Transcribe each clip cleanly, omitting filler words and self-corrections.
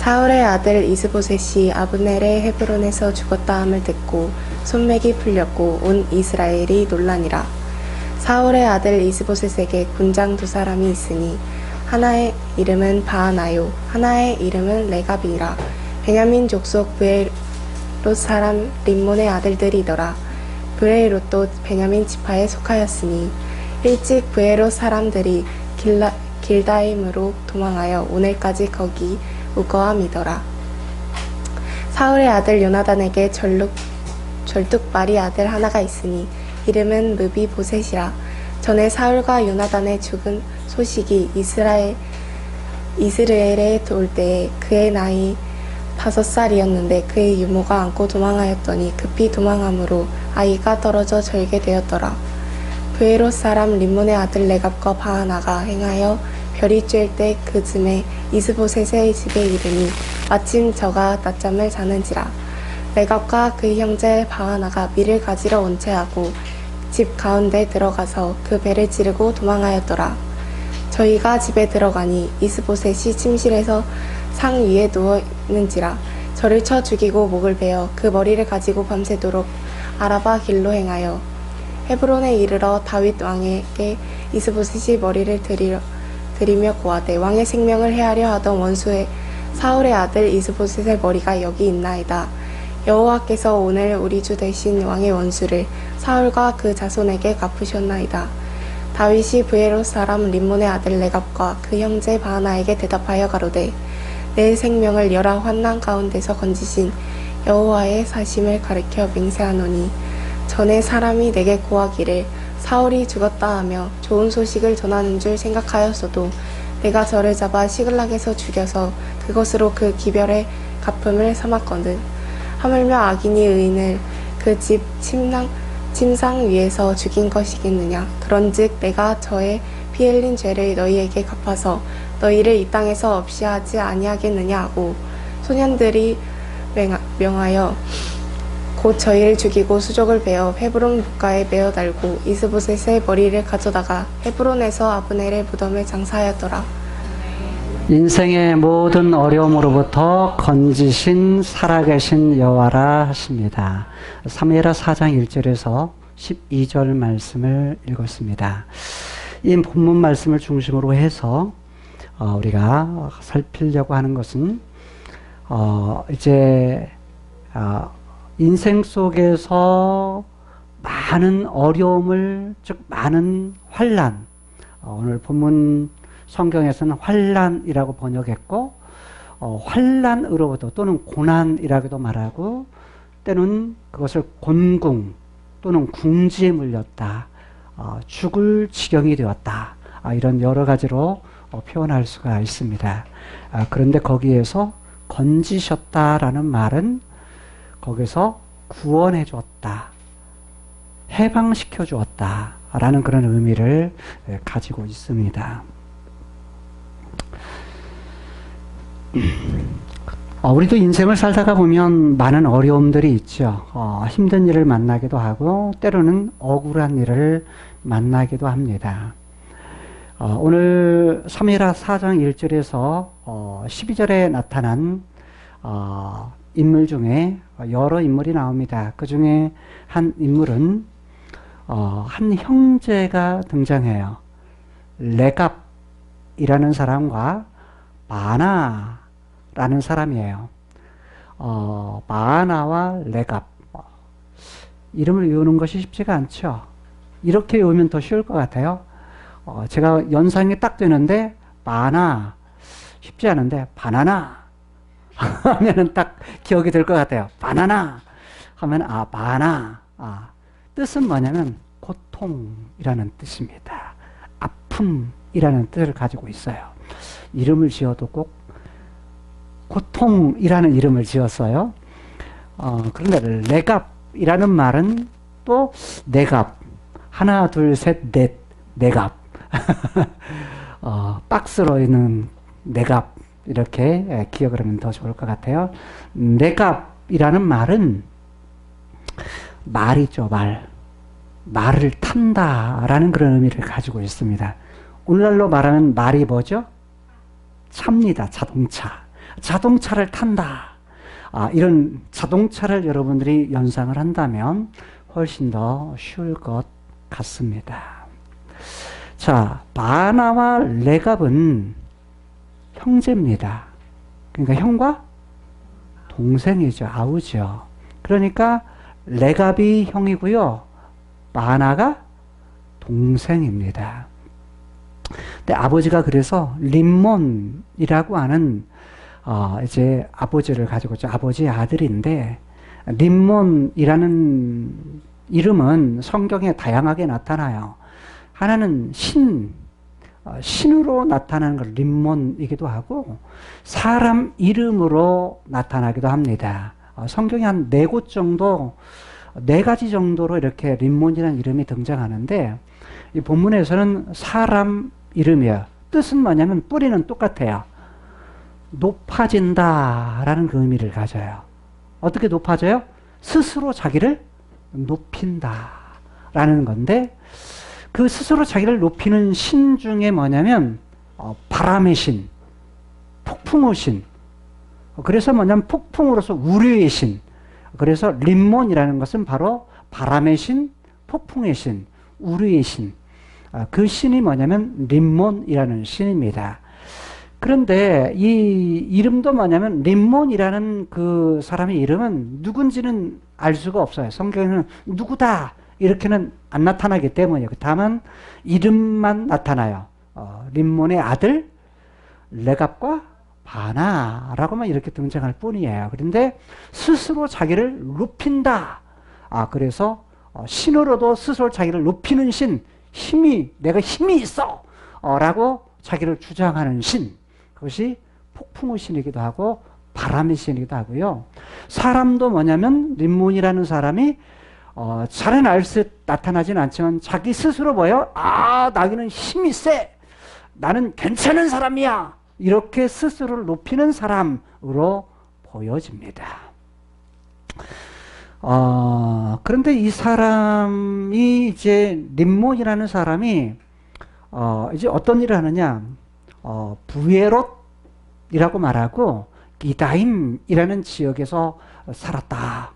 사울의 아들 이스보셋이 아브넬의 헤브론에서 죽었다함을 듣고 손맥이 풀렸고 온 이스라엘이 놀라니라. 사울의 아들 이스보셋에게 군장 두 사람이 있으니 하나의 이름은 바하나요 하나의 이름은 레갑이라. 베냐민 족속 브에롯 사람 림몬의 아들들이더라. 브에롯도 베냐민 지파에 속하였으니 일찍 브에롯 사람들이 길다임으로 도망하여 오늘까지 거기 우거함이더라. 사울의 아들 요나단에게 절뚝발이 아들 하나가 있으니 이름은 므비보셋이라. 전에 사울과 요나단의 죽은 소식이 이스라엘에 돌 때에 그의 나이 5살이었는데 그의 유모가 안고 도망하였더니 급히 도망함으로 아이가 떨어져 절게 되었더라. 브에롯 사람 림몬의 아들 레갑과 바하나가 행하여 별이 쬐을 때 그쯤에 이스보셋의 집에 이르니 마침 저가 낮잠을 자는지라. 레갑과 그 형제 바하나가 밀을 가지러 온 채하고 집 가운데 들어가서 그 배를 찌르고 도망하였더라. 저희가 집에 들어가니 이스보셋이 침실에서 상 위에 누워 있는지라. 저를 쳐 죽이고 목을 베어 그 머리를 가지고 밤새도록 아라바 길로 행하여 헤브론에 이르러 다윗 왕에게 이스보셋이 머리를 드리며 고하되 왕의 생명을 해하려 하던 원수의 사울의 아들 이스보셋의 머리가 여기 있나이다. 여호와께서 오늘 우리 주 대신 왕의 원수를 사울과 그 자손에게 갚으셨나이다. 다윗이 브에롯 사람 림몬의 아들 레갑과 그 형제 바하나에게 대답하여 가로되 내 생명을 여러 환난 가운데서 건지신 여호와의 사심을 가리켜 맹세하노니 전에 사람이 내게 고하기를 사울이 죽었다 하며 좋은 소식을 전하는 줄 생각하였어도 내가 저를 잡아 시글락에서 죽여서 그것으로 그 기별의 갚음을 삼았거든. 하물며 악인이 의인을 그 집 침상 위에서 죽인 것이겠느냐. 그런즉 내가 저의 피 흘린 죄를 너희에게 갚아서 너희를 이 땅에서 없이 하지 아니하겠느냐 하고 소년들이 명하여 곧 저희를 죽이고 수족을 베어 헤브론 뭇가에 메어 달고 이스보셋의 머리를 가져다가 헤브론에서 아브넬의 무덤에 장사하였더라. 인생의 모든 어려움으로부터 건지신 살아계신 여호와라 하십니다. 사무엘하 4장 1절에서 12절 말씀을 읽었습니다. 이 본문 말씀을 중심으로 해서 우리가 살피려고 하는 것은 이제 인생 속에서 많은 어려움을, 즉 많은 환난, 오늘 본문 성경에서는 환난이라고 번역했고 환난으로부터 또는 고난이라고도 말하고 때는 그것을 곤궁 또는 궁지에 물렸다, 죽을 지경이 되었다, 이런 여러 가지로 표현할 수가 있습니다. 그런데 거기에서 건지셨다라는 말은 거기서 구원해 주었다, 해방시켜 주었다 라는 그런 의미를 가지고 있습니다. 우리도 인생을 살다가 보면 많은 어려움들이 있죠. 힘든 일을 만나기도 하고 때로는 억울한 일을 만나기도 합니다. 오늘 사무엘하 4장 1절에서 12절에 나타난 인물 중에 여러 인물이 나옵니다. 그 중에 한 인물은 한 형제가 등장해요. 레갑이라는 사람과 바하나라는 사람이에요. 바하나와 레갑, 이름을 외우는 것이 쉽지가 않죠. 이렇게 외우면 더 쉬울 것 같아요. 제가 연상이 딱 되는데 바하나 쉽지 않은데 바나나 하면은 딱 기억이 될 것 같아요. 바나나 하면 바하나, 뜻은 뭐냐면 고통이라는 뜻입니다. 아픔이라는 뜻을 가지고 있어요. 이름을 지어도 꼭 고통이라는 이름을 지었어요. 그런데 레갑이라는 말은 또 내갑, 하나 둘 셋 넷 내갑, 박스로 있는 내갑, 이렇게 기억을 하면 더 좋을 것 같아요. 내갑이라는 말은 말이죠, 말을 탄다라는 그런 의미를 가지고 있습니다. 오늘날로 말하는 말이 뭐죠? 차입니다. 자동차. 자동차를 탄다. 이런 자동차를 여러분들이 연상을 한다면 훨씬 더 쉬울 것 같습니다. 자, 바나와 레갑은 형제입니다. 그러니까 형과 동생이죠. 아우죠. 그러니까 레갑이 형이고요. 바나가 동생입니다. 근데 아버지가 그래서 림몬이라고 하는 이제 아버지를 가지고 있죠. 아버지의 아들인데 림몬이라는 이름은 성경에 다양하게 나타나요. 하나는 신으로 나타나는 걸 림몬이기도 하고 사람 이름으로 나타나기도 합니다. 성경에 한 4곳 정도, 4가지 정도로 이렇게 림몬이라는 이름이 등장하는데 이 본문에서는 사람 이름이에요. 뜻은 뭐냐면 뿌리는 똑같아요. 높아진다라는 그 의미를 가져요. 어떻게 높아져요? 스스로 자기를 높인다라는 건데 그 스스로 자기를 높이는 신 중에 뭐냐면 바람의 신, 폭풍의 신. 그래서 뭐냐면 폭풍으로서 우류의 신. 그래서 림몬이라는 것은 바로 바람의 신, 폭풍의 신, 우류의 신. 그 신이 뭐냐면 림몬이라는 신입니다. 그런데 이 이름도 뭐냐면 림몬이라는 그 사람의 이름은 누군지는 알 수가 없어요. 성경에는 누구다 이렇게는 안 나타나기 때문이에요. 다만 이름만 나타나요. 림몬의 아들 레갑과 바나라고만 이렇게 등장할 뿐이에요. 그런데 스스로 자기를 높인다. 그래서 신으로도 스스로 자기를 높이는 신, 내가 힘이 있어! 라고 자기를 주장하는 신. 그것이 폭풍의 신이기도 하고 바람의 신이기도 하고요. 사람도 뭐냐면 림몬이라는 사람이 잘은 알듯 나타나진 않지만 자기 스스로 뭐예요? 나기는 힘이 세! 나는 괜찮은 사람이야! 이렇게 스스로를 높이는 사람으로 보여집니다. 그런데 이 사람이 이제 림몬이라는 사람이 이제 어떤 일을 하느냐? 부에롯이라고 말하고 기다임이라는 지역에서 살았다.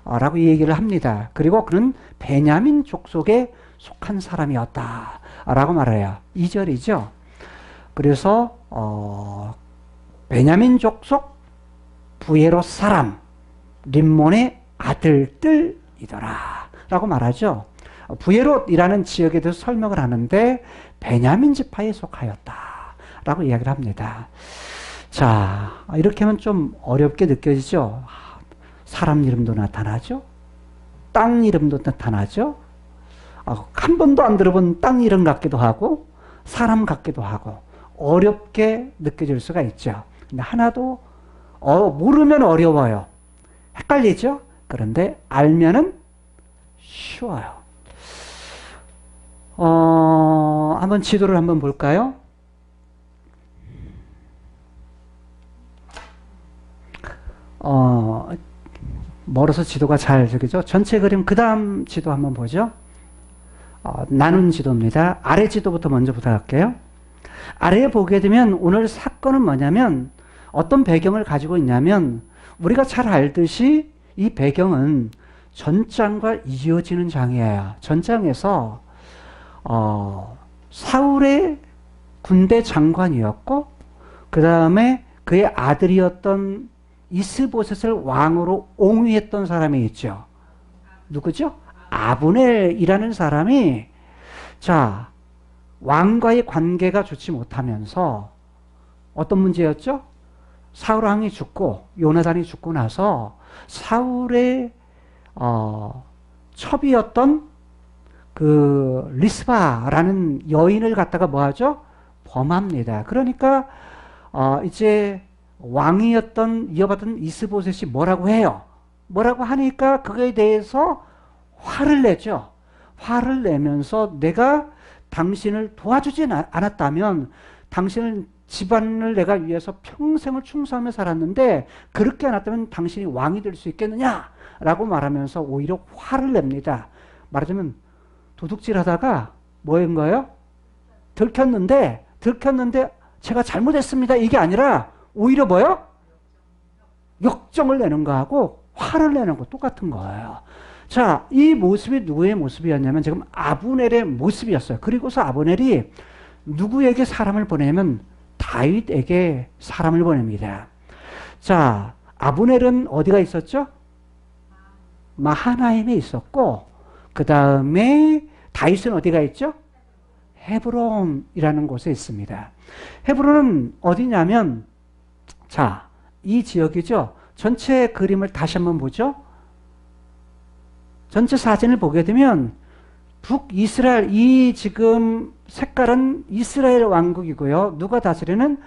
라고 얘기를 합니다. 그리고 그는 베냐민 족속에 속한 사람이었다. 라고 말해요. 2절이죠. 그래서 베냐민 족속 부에롯 사람 림몬의 아들들이더라. 라고 말하죠. 부에롯이라는 지역에 대해서 설명을 하는데 베냐민 지파에 속하였다. 라고 이야기를 합니다. 자, 이렇게 하면 좀 어렵게 느껴지죠? 사람 이름도 나타나죠? 땅 이름도 나타나죠? 한 번도 안 들어본 땅 이름 같기도 하고 사람 같기도 하고 어렵게 느껴질 수가 있죠. 근데 하나도 모르면 어려워요. 헷갈리죠? 그런데 알면은 쉬워요. 한번 지도를 한번 볼까요? 멀어서 지도가 잘 저기죠. 전체 그림 그 다음 지도 한번 보죠. 나눈 지도입니다. 아래 지도부터 먼저 부탁할게요. 아래에 보게 되면 오늘 사건은 뭐냐면 어떤 배경을 가지고 있냐면 우리가 잘 알듯이 이 배경은 전장과 이어지는 장이에요. 전장에서 사울의 군대 장관이었고 그 다음에 그의 아들이었던 이스보셋을 왕으로 옹위했던 사람이 있죠. 누구죠? 아브넬이라는 사람이 자 왕과의 관계가 좋지 못하면서 어떤 문제였죠? 사울 왕이 죽고 요나단이 죽고 나서 사울의 첩이었던 그 리스바라는 여인을 갖다가 뭐하죠? 범합니다. 그러니까 이제 왕이었던 이어받던 이스보셋이 뭐라고 해요? 뭐라고 하니까 그거에 대해서 화를 내죠. 화를 내면서 내가 당신을 도와주지 않았다면 당신을 집안을 내가 위해서 평생을 충성하며 살았는데 그렇게 않았다면 당신이 왕이 될 수 있겠느냐? 라고 말하면서 오히려 화를 냅니다. 말하자면 도둑질 하다가 뭐인 거예요? 들켰는데 제가 잘못했습니다. 이게 아니라 오히려 뭐요? 역정을 내는 거하고 화를 내는 거 똑같은 거예요. 자, 이 모습이 누구의 모습이었냐면 지금 아브넬의 모습이었어요. 그리고서 아브넬이 누구에게 사람을 보내냐면 다윗에게 사람을 보냅니다. 자, 아브넬은 어디가 있었죠? 마하나임에 있었고, 그 다음에 다윗은 어디가 있죠? 헤브론이라는 곳에 있습니다. 헤브론은 어디냐면, 자, 이 지역이죠. 전체 그림을 다시 한번 보죠. 전체 사진을 보게 되면 북이스라엘, 이 지금 색깔은 이스라엘 왕국이고요. 누가 다스리는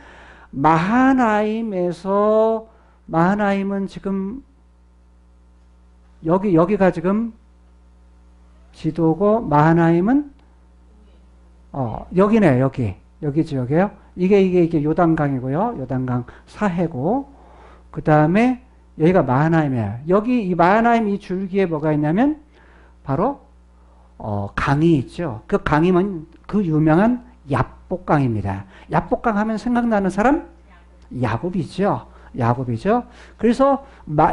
마하나임에서, 마하나임은 지금 여기가 지금 지도고, 마하나임은 여기네. 여기 지역이에요. 이게 요단강이고요. 요단강 사해고, 그 다음에 여기가 마하나임이에요. 여기 이 마하나임 이 줄기에 뭐가 있냐면 바로 강이 있죠. 그 강이면 그 유명한 야복강입니다. 야복강 하면 생각나는 사람? 야곱이죠. 야곱이죠. 그래서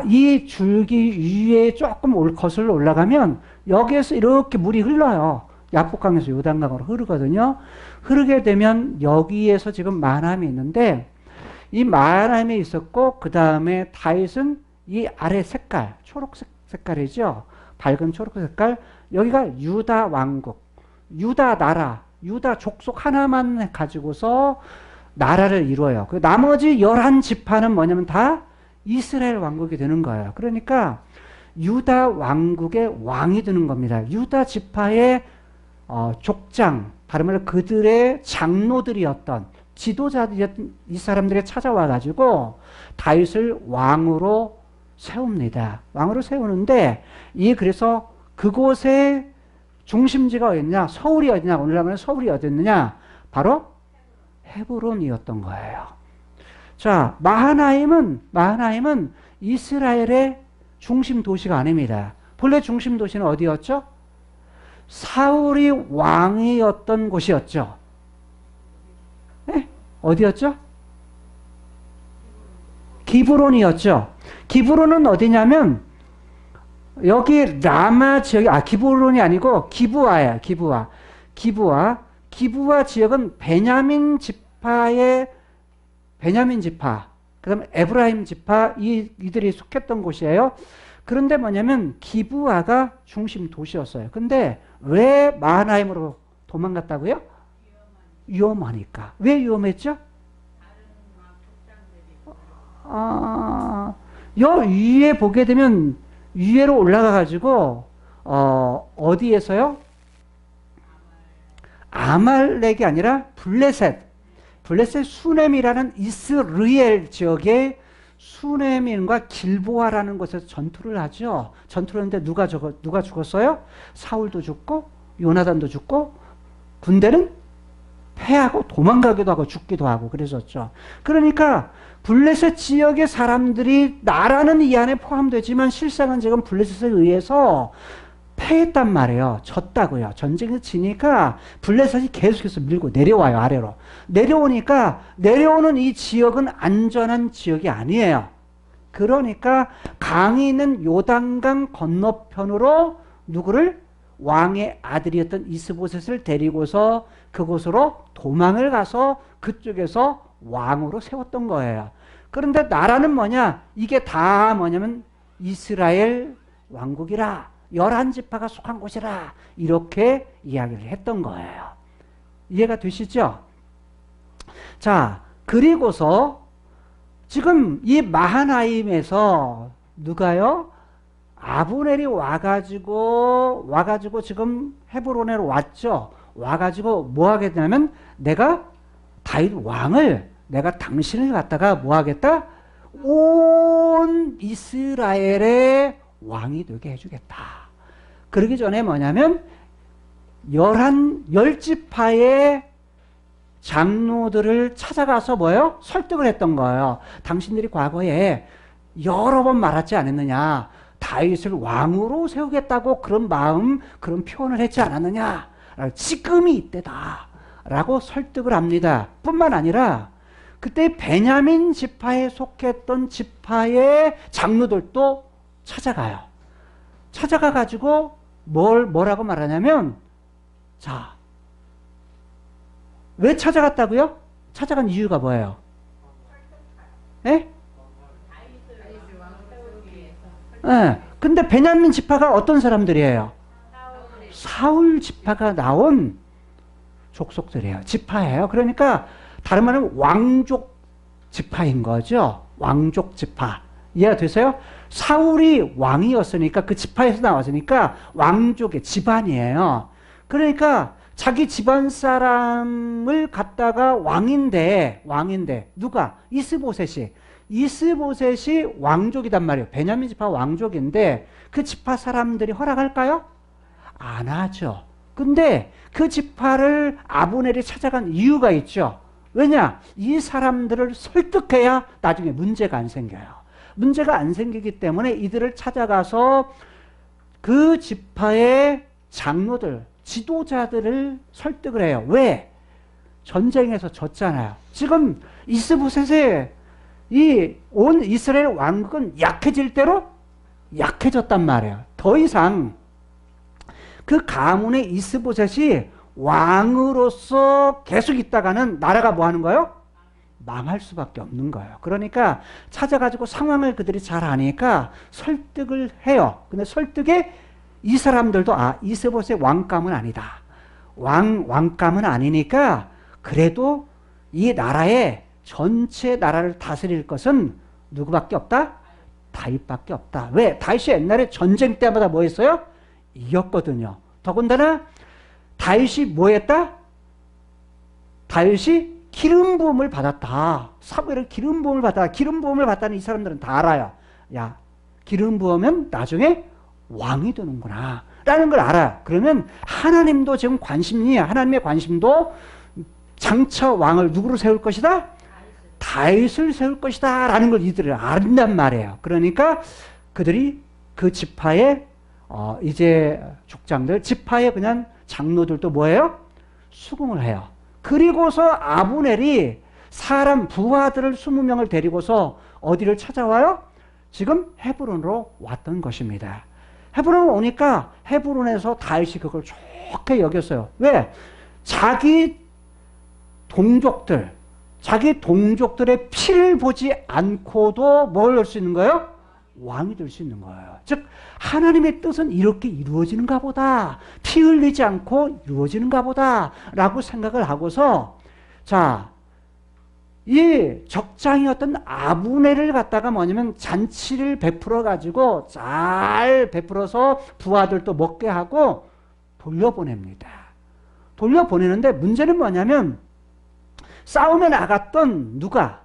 이 줄기 위에 조금 거슬러 올라가면 여기에서 이렇게 물이 흘러요. 야복강에서 요단강으로 흐르거든요. 흐르게 되면 여기에서 지금 마하나임이 있는데, 이 마하나임에 있었고, 그 다음에 다윗은 이 아래 색깔, 초록색 색깔이죠. 밝은 초록색 색깔. 여기가 유다 왕국, 유다 나라, 유다 족속 하나만 가지고서 나라를 이루어요. 그 나머지 11지파는 뭐냐면 다 이스라엘 왕국이 되는 거예요. 그러니까 유다 왕국의 왕이 되는 겁니다. 유다 지파의 족장, 다른 말로 그들의 장로들이었던 지도자들이었던 이 사람들이 찾아와 가지고 다윗을 왕으로 세웁니다. 왕으로 세우는데, 그래서 그곳의 중심지가 어딨냐? 서울이 어디냐? 오늘 하면 서울이 어딨느냐? 바로 헤브론이었던 거예요. 자, 마하나임은 이스라엘의 중심 도시가 아닙니다. 본래 중심 도시는 어디였죠? 사울이 왕이었던 곳이었죠. 네? 어디였죠? 기브론이었죠. 기브론은 어디냐면 여기 라마 지역이 기브론이 아니고 기브아예요. 기브아 지역은 베냐민 지파, 그다음에 에브라임 지파 이들이 속했던 곳이에요. 그런데 뭐냐면 기브아가 중심 도시였어요. 근데 왜 마하나임으로 도망갔다고요? 위험하니까. 왜 위험했죠? 여 위에 보게 되면 위에로 올라가 가지고 어디에서요? 아말렉이 아니라 블레셋 수넴이라는 이스라엘 지역의 수넴인과 길보아라는 곳에서 전투를 하죠. 전투를 하는데 누가 죽었어요? 사울도 죽고 요나단도 죽고, 군대는 패하고 도망가기도 하고 죽기도 하고 그랬었죠. 그러니까 블레셋 지역의 사람들이 나라는 이 안에 포함되지만 실상은 지금 블레셋에 의해서 패했단 말이에요. 졌다고요. 전쟁에서 지니까 블레셋이 계속해서 밀고 내려와요. 아래로. 내려오니까 내려오는 이 지역은 안전한 지역이 아니에요. 그러니까 강이 있는 요단강 건너편으로 누구를? 왕의 아들이었던 이스보셋을 데리고서 그곳으로 도망을 가서 그쪽에서 왕으로 세웠던 거예요. 그런데 나라는 뭐냐? 이게 다 뭐냐면 이스라엘 왕국이라, 11지파가 속한 곳이라, 이렇게 이야기를 했던 거예요. 이해가 되시죠? 자, 그리고서 지금 이 마하나임에서 누가요? 아브넬이 와가지고 지금 헤브론에 왔죠. 와가지고 뭐 하겠냐면 내가 다윗 왕을, 내가 당신을 갖다가 뭐 하겠다? 온 이스라엘의 왕이 되게 해주겠다. 그러기 전에 뭐냐면 10지파의 장로들을 찾아가서 뭐예요? 설득을 했던 거예요. 당신들이 과거에 여러 번 말하지 않았느냐? 다윗을 왕으로 세우겠다고 그런 표현을 했지 않았느냐? 지금이 이때다 라고 설득을 합니다. 뿐만 아니라 그때 베냐민 지파에 속했던 지파의 장로들도 찾아가요. 찾아가 가지고 뭐라고 말하냐면, 자, 왜 찾아갔다고요? 찾아간 이유가 뭐예요? 예? 예. 근데 베냐민 지파가 어떤 사람들이에요? 사울 지파가 나온 족속들이에요. 지파예요. 그러니까 다른 말은 왕족 지파인 거죠. 왕족 지파. 이해가 되세요? 사울이 왕이었으니까 그 지파에서 나왔으니까 왕족의 집안이에요. 그러니까 자기 집안 사람을 갖다가 왕인데 누가? 이스보셋이 왕족이단 말이에요. 베냐민 지파 왕족인데 그 지파 사람들이 허락할까요? 안 하죠. 근데 그 지파를 아브넬이 찾아간 이유가 있죠. 왜냐? 이 사람들을 설득해야 나중에 문제가 안 생겨요. 문제가 안 생기기 때문에 이들을 찾아가서 그 지파의 장로들, 지도자들을 설득을 해요. 왜? 전쟁에서 졌잖아요. 지금 이스보셋의 이 온 이스라엘 왕국은 약해질 대로 약해졌단 말이에요. 더 이상 그 가문의 이스보셋이 왕으로서 계속 있다가는 나라가 뭐 하는 거예요? 망할 수밖에 없는 거예요. 그러니까 찾아가지고 상황을 그들이 잘 아니까 설득을 해요. 근데 설득에 이 사람들도 이스보셋 왕감은 아니다. 왕감은 아니니까 그래도 이 나라의 전체 나라를 다스릴 것은 누구밖에 없다? 다윗밖에 없다. 왜? 다윗이 옛날에 전쟁 때마다 뭐 했어요? 이겼거든요. 더군다나 다윗이 뭐 했다? 다윗이 기름 부음을 받았다. 사무엘은 기름 부음을 받았다. 기름 부음을 받다는 이 사람들은 다 알아요. 야, 기름 부으면 나중에 왕이 되는구나 라는 걸 알아요. 그러면 하나님도 지금 하나님의 관심도 장차 왕을 누구로 세울 것이다? 다윗을 세울 것이다 라는 걸 이들을 안단 말이에요. 그러니까 그들이 그 지파의 이제 족장들, 지파의 그냥 장로들도 뭐예요? 수긍을 해요. 그리고서 아브넬이 사람 부하들을 20명을 데리고서 어디를 찾아와요? 지금 헤브론으로 왔던 것입니다. 헤브론 오니까 헤브론에서 다윗이 그걸 좋게 여겼어요. 왜? 자기 동족들의 피를 보지 않고도 뭘 할 수 있는 거예요? 왕이 될 수 있는 거예요. 즉 하나님의 뜻은 이렇게 이루어지는가 보다. 피 흘리지 않고 이루어지는가 보다 라고 생각을 하고서 자, 이 적장이었던 아브넬을 갖다가 뭐냐면 잔치를 베풀어 가지고 잘 베풀어서 부하들도 먹게 하고 돌려보냅니다. 돌려보내는데 문제는 뭐냐면 싸움에 나갔던 누가?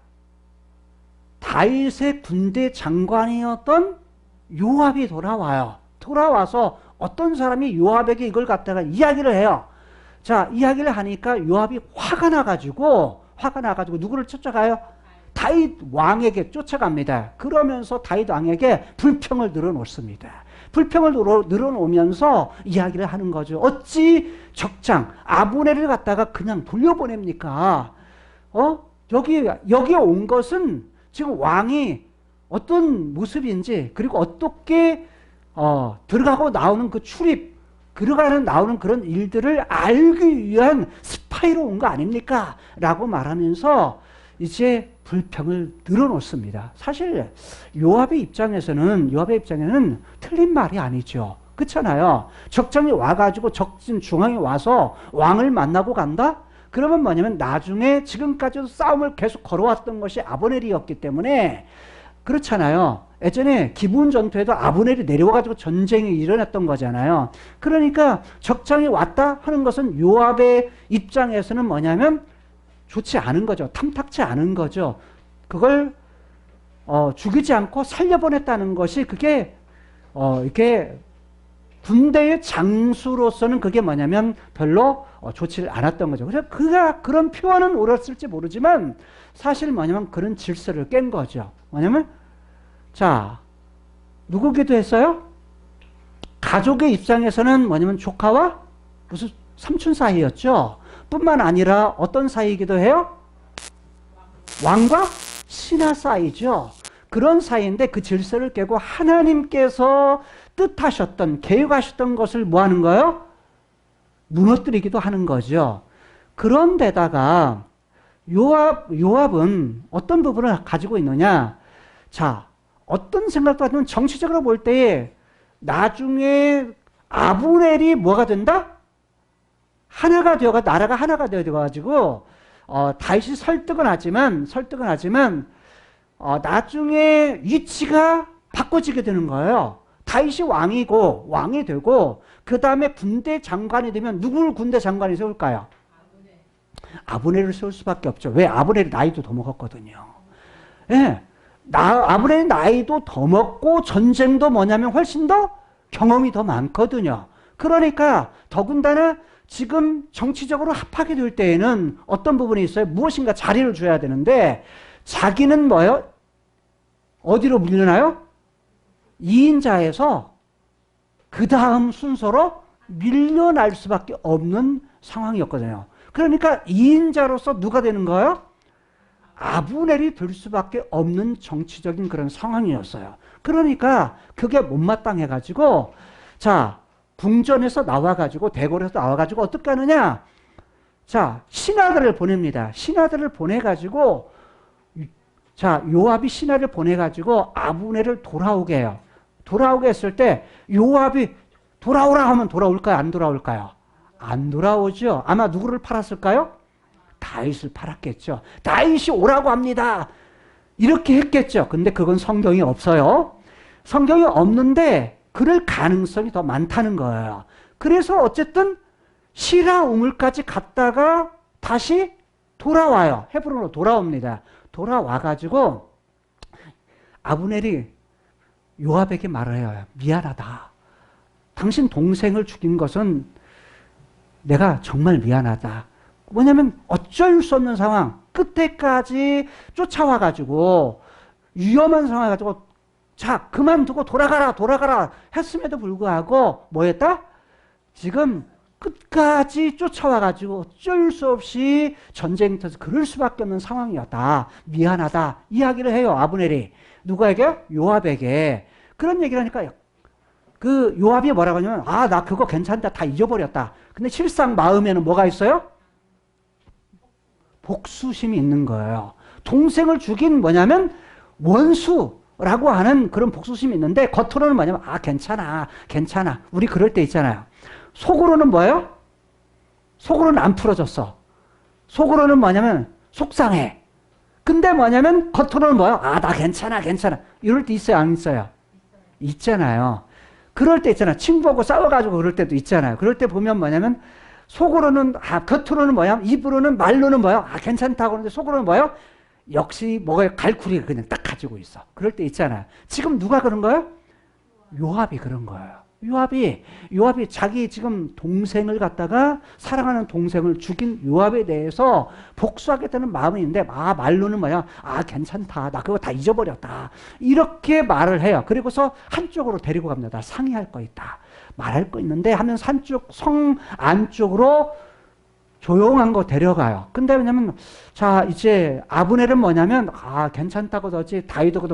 다윗의 군대 장관이었던 요압이 돌아와요. 돌아와서 어떤 사람이 요압에게 이걸 갖다가 이야기를 해요. 자, 이야기를 하니까 요압이 화가 나가지고 누구를 쫓아가요? 다윗 왕에게 쫓아갑니다. 그러면서 다윗 왕에게 불평을 늘어놓습니다. 불평을 늘어놓으면서 이야기를 하는 거죠. 어찌 적장 아브넬을 갖다가 그냥 돌려보냅니까? 여기 온 것은 지금 왕이 어떤 모습인지 그리고 어떻게 들어가고 나오는 그 나오는 그런 일들을 알기 위한 스파이로 온 거 아닙니까? 라고 말하면서 이제 불평을 늘어놓습니다. 사실 요압의 입장에는 틀린 말이 아니죠. 그렇잖아요. 적장이 와가지고 적진 중앙에 와서 왕을 만나고 간다? 그러면 뭐냐면 나중에 지금까지도 싸움을 계속 걸어왔던 것이 아브넬이었기 때문에 그렇잖아요. 예전에 기브온 전투에도 아브넬이 내려와가지고 전쟁이 일어났던 거잖아요. 그러니까 적장이 왔다 하는 것은 요압의 입장에서는 뭐냐면 좋지 않은 거죠. 탐탁치 않은 거죠. 그걸 죽이지 않고 살려보냈다는 것이 그게 이렇게 군대의 장수로서는 그게 뭐냐면 별로 좋지 않았던 거죠. 그래서 그가 그런 표현은 옳았을지 모르지만 사실 뭐냐면 그런 질서를 깬 거죠. 뭐냐면 자, 누구기도 했어요? 가족의 입장에서는 뭐냐면 조카와 무슨 삼촌 사이였죠. 뿐만 아니라 어떤 사이이기도 해요? 왕과 신하 사이죠. 그런 사이인데 그 질서를 깨고 하나님께서 뜻하셨던, 계획하셨던 것을 뭐 하는 거예요? 무너뜨리기도 하는 거죠. 그런데다가 요압은 어떤 부분을 가지고 있느냐? 자, 어떤 생각도 하지만 정치적으로 볼 때에 나중에 아브넬이 뭐가 된다? 나라가 하나가 되어가지고 다윗이 설득은 하지만 나중에 위치가 바꿔지게 되는 거예요. 다윗이 왕이 되고 그 다음에 군대 장관이 되면 누구를 군대 장관이 세울까요? 아브넬을 세울 수밖에 없죠. 왜? 아브넬이 나이도 더 먹었거든요. 예. 아브넬이 나이도 더 먹고 전쟁도 뭐냐면 훨씬 더 경험이 더 많거든요. 그러니까 더군다나 지금 정치적으로 합하게 될 때에는 어떤 부분이 있어요? 무엇인가 자리를 줘야 되는데 자기는 뭐예요? 어디로 밀려나요? 2인자에서 그 다음 순서로 밀려날 수밖에 없는 상황이었거든요. 그러니까 2인자로서 누가 되는 거예요? 아브넬이 될 수밖에 없는 정치적인 그런 상황이었어요. 그러니까 그게 못마땅해가지고 자 궁전에서 나와가지고 대궐에서 나와가지고 어떻게 하느냐? 자 신하들을 보냅니다. 신하들을 보내가지고 자 요압이 신하를 보내가지고 아브넬을 돌아오게 해요. 돌아오게 했을 때 요압이 돌아오라 하면 돌아올까요? 안 돌아올까요? 안 돌아오죠. 아마 누구를 팔았을까요? 다윗을 팔았겠죠. 다윗이 오라고 합니다. 이렇게 했겠죠. 근데 그건 성경이 없어요. 성경이 없는데 그럴 가능성이 더 많다는 거예요. 그래서 어쨌든 시라 우물까지 갔다가 다시 돌아와요. 헤브론으로 돌아옵니다. 돌아와가지고 아브넬이 요압에게 말을 해요. 미안하다. 당신 동생을 죽인 것은 내가 정말 미안하다. 뭐냐면 어쩔 수 없는 상황, 끝에까지 쫓아와가지고 위험한 상황 가지고 자 그만두고 돌아가라 했음에도 불구하고 뭐 했다? 지금 끝까지 쫓아와가지고 어쩔 수 없이 전쟁터에서 그럴 수밖에 없는 상황이었다. 미안하다. 이야기를 해요. 아브넬이. 누구에게? 요압에게. 그런 얘기를 하니까 그 요압이 뭐라고 하냐면 나 그거 괜찮다. 다 잊어버렸다. 근데 실상 마음에는 뭐가 있어요? 복수심이 있는 거예요. 동생을 죽인 뭐냐면 원수라고 하는 그런 복수심이 있는데 겉으로는 뭐냐면 괜찮아. 우리 그럴 때 있잖아요. 속으로는 뭐예요? 속으로는 안 풀어졌어. 속으로는 뭐냐면 속상해. 근데 뭐냐면 겉으로는 뭐예요? 나 괜찮아. 이럴 때 있어요? 안 있어요? 있잖아요. 그럴 때 있잖아요. 친구하고 싸워가지고 그럴 때도 있잖아요. 그럴 때 보면 뭐냐면 속으로는 겉으로는 뭐야? 입으로는 말로는 뭐야? 괜찮다고 하는데 속으로는 뭐야? 역시 뭐가 갈쿠리가 그냥 딱 가지고 있어. 그럴 때 있잖아요. 지금 누가 그런 거예요? 요압이 그런 거예요. 요압이 자기 지금 동생을 갖다가 사랑하는 동생을 죽인 요압에 대해서 복수하겠다는 마음이 있는데 말로는 뭐야? 괜찮다. 나 그거 다 잊어버렸다. 이렇게 말을 해요. 그리고서 한쪽으로 데리고 갑니다. 상의할 거 있다. 말할 거 있는데 하면서 성 안쪽으로 조용한 거 데려가요. 근데 왜냐면 자 이제 아브넬은 뭐냐면 괜찮다고 그러지. 다윗도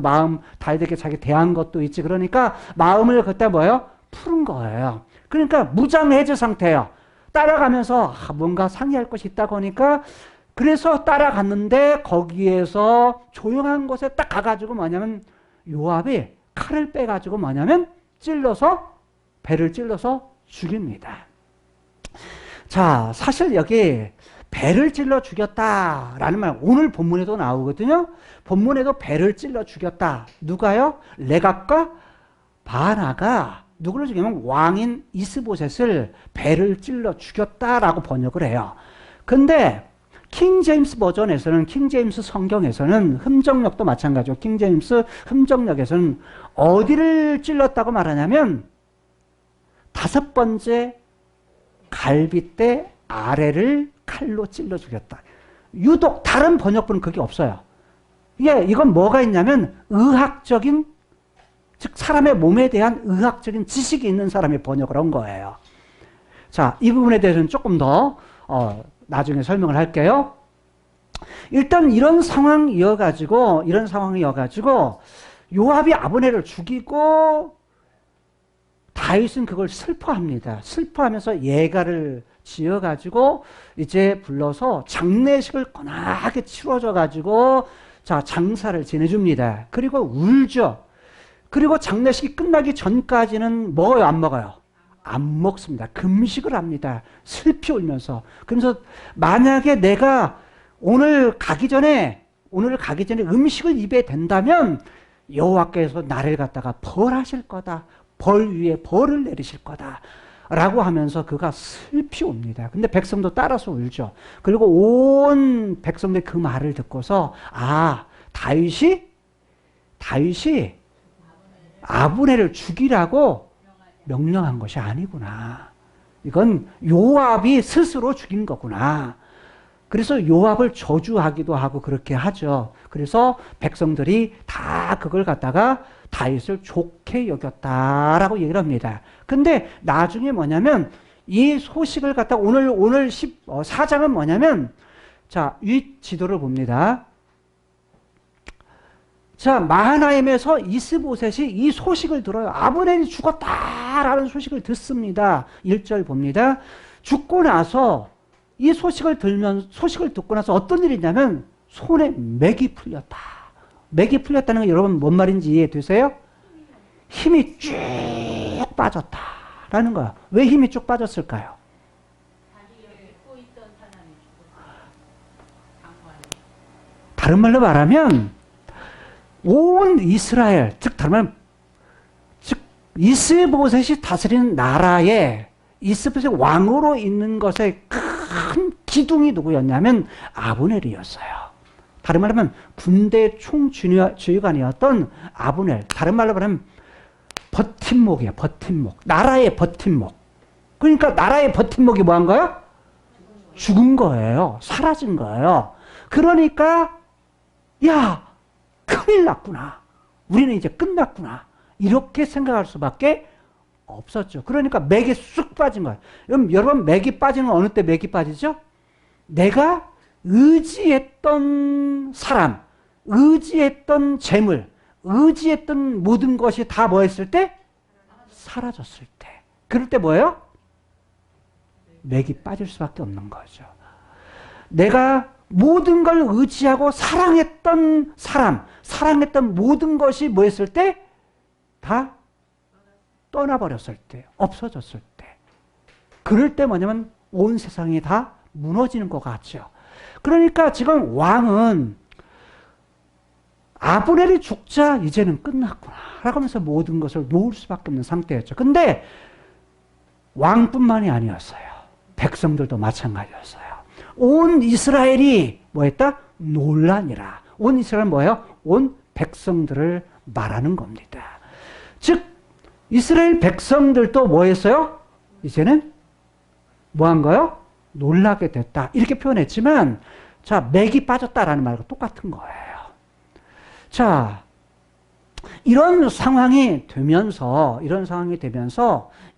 다윗에게 자기 대한 것도 있지. 그러니까 마음을 그때 뭐예요? 푸른 거예요. 그러니까 무장해제 상태예요. 따라가면서 뭔가 상의할 것이 있다고 하니까 그래서 따라갔는데 거기에서 조용한 곳에 딱 가가지고 뭐냐면 요압이 칼을 빼가지고 뭐냐면 배를 찔러서 죽입니다. 자, 사실 여기 배를 찔러 죽였다라는 말 오늘 본문에도 나오거든요. 본문에도 배를 찔러 죽였다. 누가요? 레갑과 바나가 누구를 죽이면 왕인 이스보셋을 배를 찔러 죽였다라고 번역을 해요. 근데 킹제임스 버전에서는 킹제임스 성경에서는 흠정력도 마찬가지고 킹제임스 흠정력에서는 어디를 찔렀다고 말하냐면 5번째 갈빗대 아래를 칼로 찔러 죽였다. 유독 다른 번역본은 그게 없어요. 이건 뭐가 있냐면 의학적인 즉 사람의 몸에 대한 의학적인 지식이 있는 사람이 번역을 한 거예요. 자, 이 부분에 대해서는 조금 더 나중에 설명을 할게요. 일단 이런 상황이어가지고 요압이 아브넬을 죽이고 다윗은 그걸 슬퍼합니다. 슬퍼하면서 예가를 지어가지고 이제 불러서 장례식을 거나하게 치러줘가지고 자 장사를 지내줍니다. 그리고 울죠. 그리고 장례식이 끝나기 전까지는 먹어요, 안 먹어요? 안 먹습니다. 금식을 합니다. 슬피 울면서. 그러면서 만약에 내가 오늘 가기 전에 음식을 입에 댄다면 여호와께서 나를 갖다가 벌하실 거다. 벌 위에 벌을 내리실 거다. 라고 하면서 그가 슬피 웁니다. 근데 백성도 따라서 울죠. 그리고 온 백성들이 그 말을 듣고서 아, 다윗이 아브넬을 죽이라고 명령한 것이 아니구나. 이건 요압이 스스로 죽인 거구나. 그래서 요압을 저주하기도 하고 그렇게 하죠. 그래서 백성들이 다 그걸 갖다가 다윗을 좋게 여겼다라고 얘기를 합니다. 근데 나중에 뭐냐면 이 소식을 갖다가 오늘 4장은 뭐냐면 자, 위 지도를 봅니다. 자, 마하나임에서 이스보셋이 이 소식을 들어요. 아브넬이 죽었다라는 소식을 듣습니다. 1절 봅니다. 죽고 나서 이 소식을 듣고 나서 어떤 일이 있냐면 손에 맥이 풀렸다. 맥이 풀렸다는 건 여러분 뭔 말인지 이해되세요? 힘이 쭉 빠졌다라는 거야. 왜 힘이 쭉 빠졌을까요? 다른 말로 말하면 온 이스라엘, 다른 말하면 이스보셋이 다스리는 나라에 이스보셋 왕으로 있는 것의 큰 기둥이 누구였냐면 아브넬이었어요. 다른 말로 하면 군대 총지휘관이었던 아브넬. 다른 말로 말하면 버팀목이에요. 버팀목. 나라의 버팀목. 그러니까 나라의 버팀목이 뭐한 거예요? 죽은 거예요. 사라진 거예요. 그러니까 야, 큰일 났구나. 우리는 이제 끝났구나. 이렇게 생각할 수밖에 없었죠. 그러니까 맥이 쑥 빠진 거예요. 여러분 맥이 빠지는 건 어느 때 맥이 빠지죠? 내가 의지했던 사람, 의지했던 재물, 의지했던 모든 것이 다 뭐 했을 때? 사라졌을 때. 그럴 때 뭐예요? 맥이 빠질 수밖에 없는 거죠. 내가 모든 걸 의지하고 사랑했던 사람, 사랑했던 모든 것이 뭐 했을 때? 다 떠나버렸을 때, 없어졌을 때. 그럴 때 뭐냐면 온 세상이 다 무너지는 것 같죠. 그러니까 지금 왕은 아브넬이 죽자 이제는 끝났구나 라고 하면서 모든 것을 놓을 수밖에 없는 상태였죠. 근데 왕뿐만이 아니었어요. 백성들도 마찬가지였어요. 온 이스라엘이 뭐했다? 논란이라. 온 이스라엘은 뭐예요? 온 백성들을 말하는 겁니다. 즉 이스라엘 백성들도 뭐 했어요? 이제는 뭐 한 거예요? 놀라게 됐다. 이렇게 표현했지만 자, 맥이 빠졌다라는 말과 똑같은 거예요. 자, 이런 상황이 되면서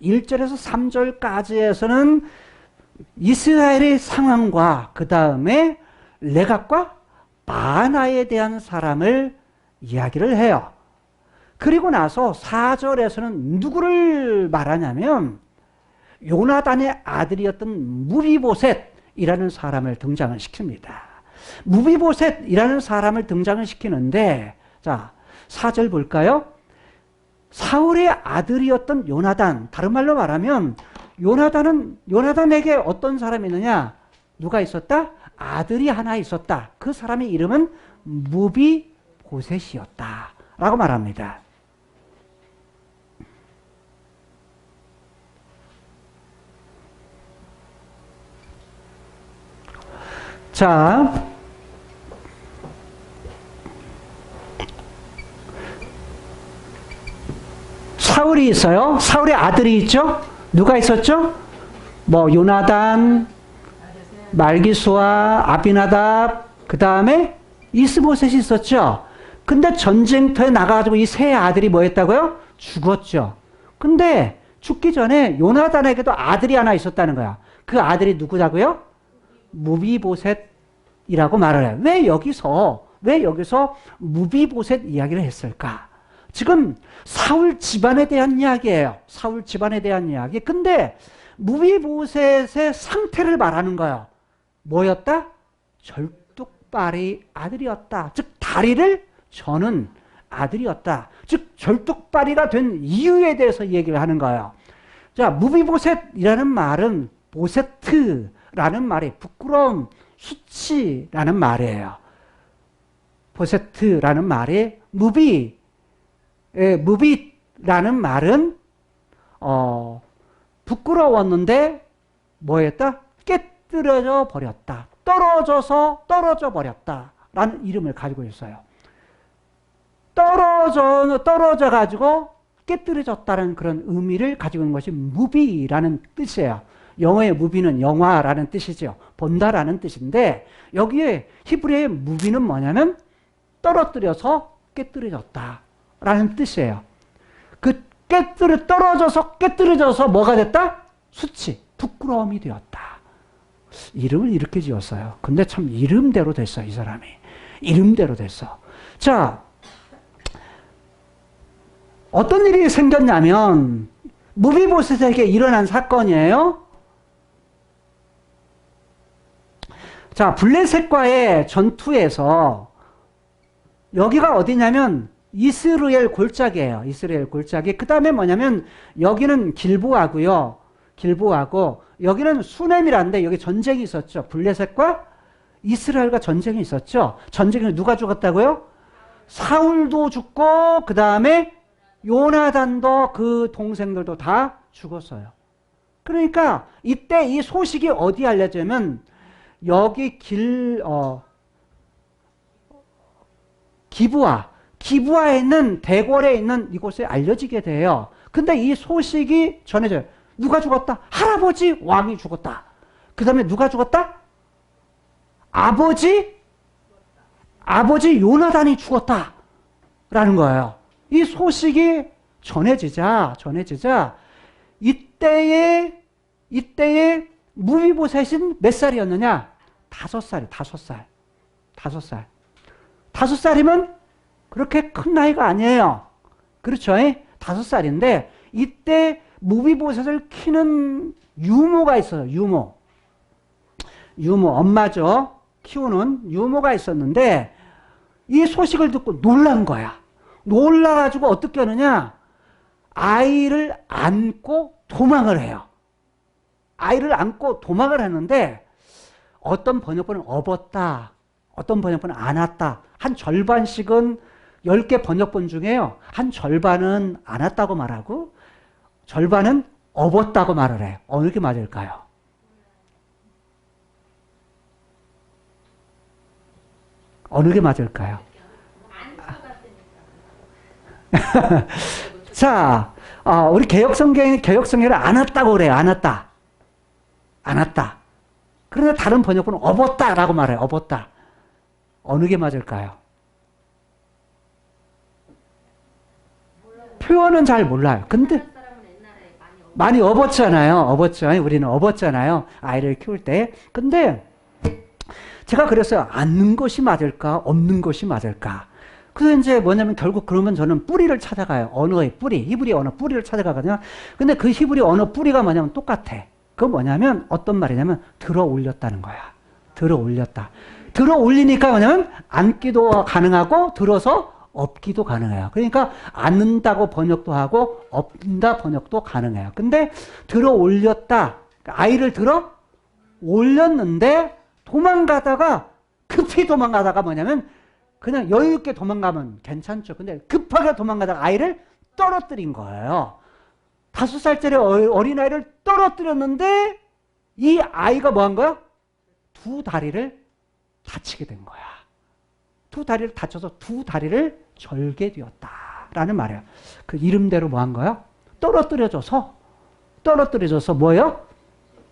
1절에서 3절까지에서는 이스라엘의 상황과 그 다음에 레갑과 바나에 대한 사람을 이야기를 해요. 그리고 나서 4절에서는 누구를 말하냐면 요나단의 아들이었던 무비보셋이라는 사람을 등장을 시킵니다. 무비보셋이라는 사람을 등장을 시키는데 자, 4절 볼까요? 사울의 아들이었던 요나단, 다른 말로 말하면 요나단에게 어떤 사람이 있느냐? 누가 있었다? 아들이 하나 있었다. 그 사람의 이름은 무비보셋이었다 라고 말합니다. 자, 사울이 있어요. 사울의 아들이 있죠. 누가 있었죠? 뭐 요나단, 말기수아, 아비나답, 그 다음에 이스보셋이 있었죠. 근데 전쟁터에 나가가지고 이 세 아들이 뭐 했다고요? 죽었죠. 근데 죽기 전에 요나단에게도 아들이 하나 있었다는 거야. 그 아들이 누구라고요? 무비보셋 무비보셋이라고 말을 해요. 왜 여기서 무비보셋 이야기를 했을까? 지금 사울 집안에 대한 이야기예요. 사울 집안에 대한 이야기. 근데 무비보셋의 상태를 말하는 거예요. 뭐였다? 절뚝발이 아들이었다. 즉 다리를 저는 아들이었다. 즉 절뚝발이가 된 이유에 대해서 얘기를 하는 거예요. 자, 무비보셋이라는 말은 보세트라는 말이 부끄러움, 수치라는 말이에요. 보세트라는 말이 무비라는 말은 부끄러웠는데 뭐였다? 깨뜨려져 버렸다. 떨어져 버렸다. 라는 이름을 가지고 있어요. 떨어져 가지고 깨뜨려졌다는 그런 의미를 가지고 있는 것이 무비라는 뜻이에요. 영어의 무비는 영화라는 뜻이죠. 본다라는 뜻인데 여기에 히브리어의 무비는 뭐냐면 떨어뜨려서 깨뜨려졌다라는 뜻이에요. 그 깨뜨려져서 뭐가 됐다? 수치, 부끄러움이 되었다. 이름을 이렇게 지었어요. 근데 참 이름대로 됐어, 이 사람이. 이름대로 됐어. 자, 어떤 일이 생겼냐면 무비보셋에게 일어난 사건이에요. 자, 블레셋과의 전투에서 여기가 어디냐면 이스라엘 골짜기예요. 이스라엘 골짜기. 그 다음에 뭐냐면 여기는 길보아고요. 길보아고 여기는 수넴이라는데 여기 전쟁이 있었죠. 블레셋과 이스라엘과 전쟁이 있었죠. 전쟁에 누가 죽었다고요? 사울도 죽고 그 다음에 요나단도 그 동생들도 다 죽었어요. 그러니까 이때 이 소식이 어디 알려지면 여기 기부아에 있는 대궐에 있는 이곳에 알려지게 돼요. 근데 이 소식이 전해져요. 누가 죽었다? 할아버지 왕이 죽었다. 그 다음에 누가 죽었다? 아버지 요나단이 죽었다. 라는 거예요. 이 소식이 전해지자 이때의 무비보셋은 몇 살이었느냐? 5살. 5살이면 그렇게 큰 나이가 아니에요. 그렇죠? 5살인데 이때 무비보셋을 키우는 유모가 있어요. 유모 엄마죠. 키우는 유모가 있었는데 이 소식을 듣고 놀란 거야. 놀라가지고 어떻게 하느냐? 아이를 안고 도망을 해요. 아이를 안고 도망을 하는데 어떤 번역본은 업었다. 어떤 번역본은 안았다. 한 절반씩은 10개 번역본 중에요. 한 절반은 안았다고 말하고 절반은 업었다고 말을 해요. 어느 게 맞을까요? 어느 게 맞을까요? 자, 우리 개혁성경을 안았다고 그래요. 안았다. 그런데 다른 번역본은 업었다라고 말해요. 업었다. 어느 게 맞을까요? 표현은 잘 몰라요. 근데 많이 업었잖아요. 업었죠. 우리는 업었잖아요. 아이를 키울 때. 근데 제가 그랬어요. 안는 것이 맞을까? 없는 것이 맞을까? 그래서 이제 뭐냐면 결국 그러면 저는 뿌리를 찾아가요. 언어의 뿌리. 히브리 언어 뿌리를 찾아가거든요. 근데 그 히브리 언어 뿌리가 뭐냐면 똑같아. 그건 뭐냐면 어떤 말이냐면 들어 올렸다는 거야. 들어 올렸다. 들어 올리니까 뭐냐면 앉기도 가능하고 들어서 업기도 가능해요. 그러니까 앉는다고 번역도 하고 업는다 번역도 가능해요. 근데 들어 올렸다. 아이를 들어 올렸는데 급히 도망가다가 뭐냐면 그냥 여유있게 도망가면 괜찮죠. 근데 급하게 도망가다가 아이를 떨어뜨린 거예요. 5살짜리 어린아이를 떨어뜨렸는데 이 아이가 뭐 한 거야? 두 다리를 다치게 된 거야. 두 다리를 다쳐서 두 다리를 절게 되었다라는 말이에요. 그 이름대로 뭐 한 거야? 떨어뜨려져서 뭐예요?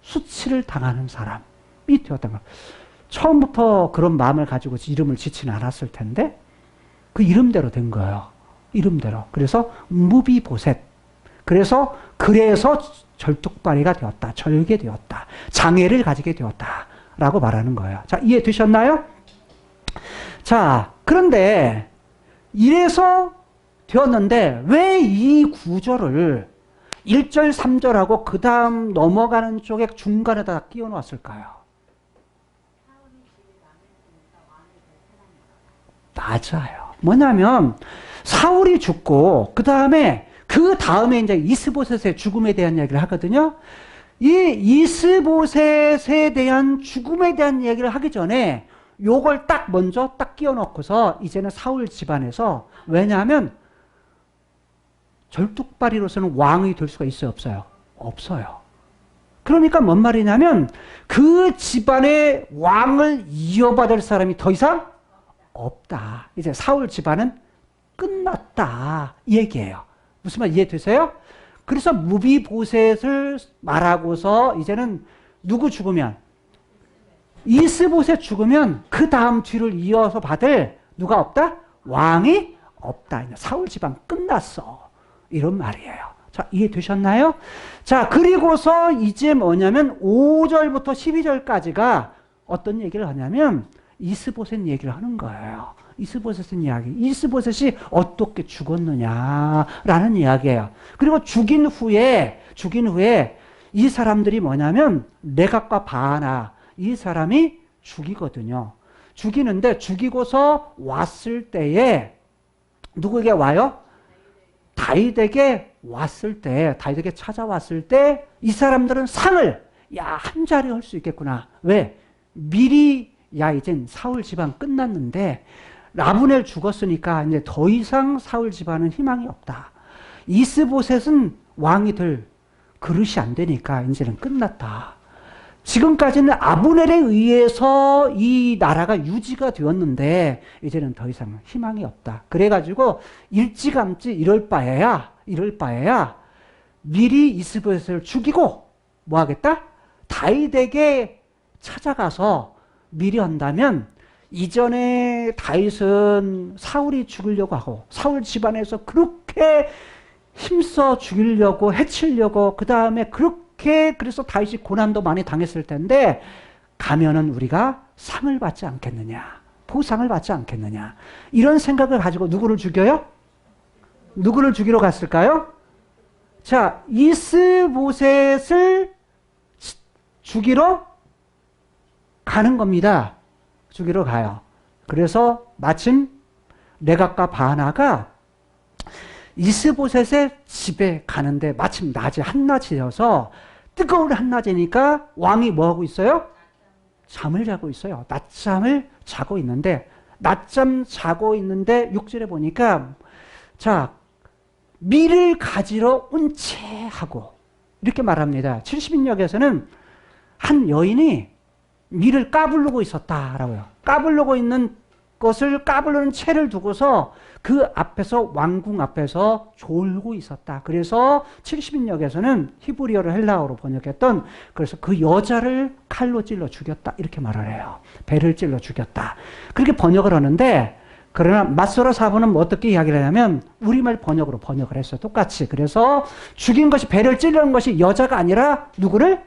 수치를 당하는 사람이 되었던 거야. 처음부터 그런 마음을 가지고 이름을 짓지는 않았을 텐데 그 이름대로 된 거예요. 이름대로. 그래서 무비보셋. 그래서 절뚝발이가 되었다. 절게 되었다. 장애를 가지게 되었다. 라고 말하는 거예요. 자, 이해되셨나요? 자, 그런데 이래서 되었는데 왜 이 구절을 1절, 3절하고 그 다음 넘어가는 쪽에 중간에다 끼워 놓았을까요? 맞아요. 뭐냐면 사울이 죽고 그 다음에 이제 이스보셋의 죽음에 대한 이야기를 하거든요. 이 이스보셋에 대한 죽음에 대한 이야기를 하기 전에 요걸 딱 먼저 딱 끼워 넣고서 이제는 사울 집안에서, 왜냐하면 절뚝발이로서는 왕이 될 수가 있어요, 없어요? 없어요. 그러니까 뭔 말이냐면 그 집안의 왕을 이어받을 사람이 더 이상 없다. 이제 사울 집안은 끝났다, 이 얘기예요. 무슨 말 이해되세요? 그래서 무비보셋을 말하고서 이제는 누구 죽으면, 이스보셋 죽으면 그 다음 뒤를 이어서 받을 누가 없다? 왕이 없다. 사울 집안 끝났어, 이런 말이에요. 자, 이해되셨나요? 자, 그리고서 이제 뭐냐면 5절부터 12절까지가 어떤 얘기를 하냐면 이스보셋 얘기를 하는 거예요. 이스보셋은 이야기. 이스보셋이 어떻게 죽었느냐라는 이야기예요. 그리고 죽인 후에 이 사람들이 뭐냐면 레갑과 바하나, 이 사람이 죽이거든요. 죽이는데 죽이고서 왔을 때에 누구에게 와요? 다윗에게 왔을 때, 다윗에게 찾아왔을 때 이 사람들은 상을, 야, 한 자리 할 수 있겠구나. 왜? 미리, 야, 이젠 사울 집안 끝났는데 라브넬 죽었으니까 이제 더 이상 사울 집안은 희망이 없다. 이스보셋은 왕이 될 그릇이 안 되니까 이제는 끝났다. 지금까지는 아브넬에 의해서 이 나라가 유지가 되었는데 이제는 더 이상 희망이 없다. 그래가지고 일찌감치 이럴 바에야 미리 이스보셋을 죽이고 뭐 하겠다? 다윗에게 찾아가서 미리 한다면, 이전에 다윗은 사울이 죽이려고 하고 사울 집안에서 그렇게 힘써 죽이려고 해치려고, 그 다음에 그렇게, 그래서 다윗이 고난도 많이 당했을 텐데 가면은 우리가 상을 받지 않겠느냐, 보상을 받지 않겠느냐, 이런 생각을 가지고 누구를 죽여요? 누구를 죽이러 갔을까요? 자, 이스보셋을 죽이러 가는 겁니다. 죽이러 가요. 그래서 마침 레갑과 바하나가 이스보셋의 집에 가는데 마침 낮에 한낮이어서, 뜨거운 한낮이니까 왕이 뭐하고 있어요? 잠을 자고 있어요. 낮잠을 자고 있는데, 낮잠 자고 있는데 6절에 보니까, 자, 밀을 가지러 온 채 하고 이렇게 말합니다. 70인역에서는 한 여인이 밀을 까부르고 있었다라고요. 까부르고 있는 것을, 까부르는 채를 두고서 그 앞에서, 왕궁 앞에서 졸고 있었다. 그래서 70인역에서는 히브리어를 헬라어로 번역했던, 그래서 그 여자를 칼로 찔러 죽였다, 이렇게 말을 해요. 배를 찔러 죽였다, 그렇게 번역을 하는데, 그러나 맞서라 사부는 뭐 어떻게 이야기를 하냐면 우리말 번역으로 번역을 했어요. 똑같이. 그래서 죽인 것이, 배를 찔러는 것이 여자가 아니라 누구를?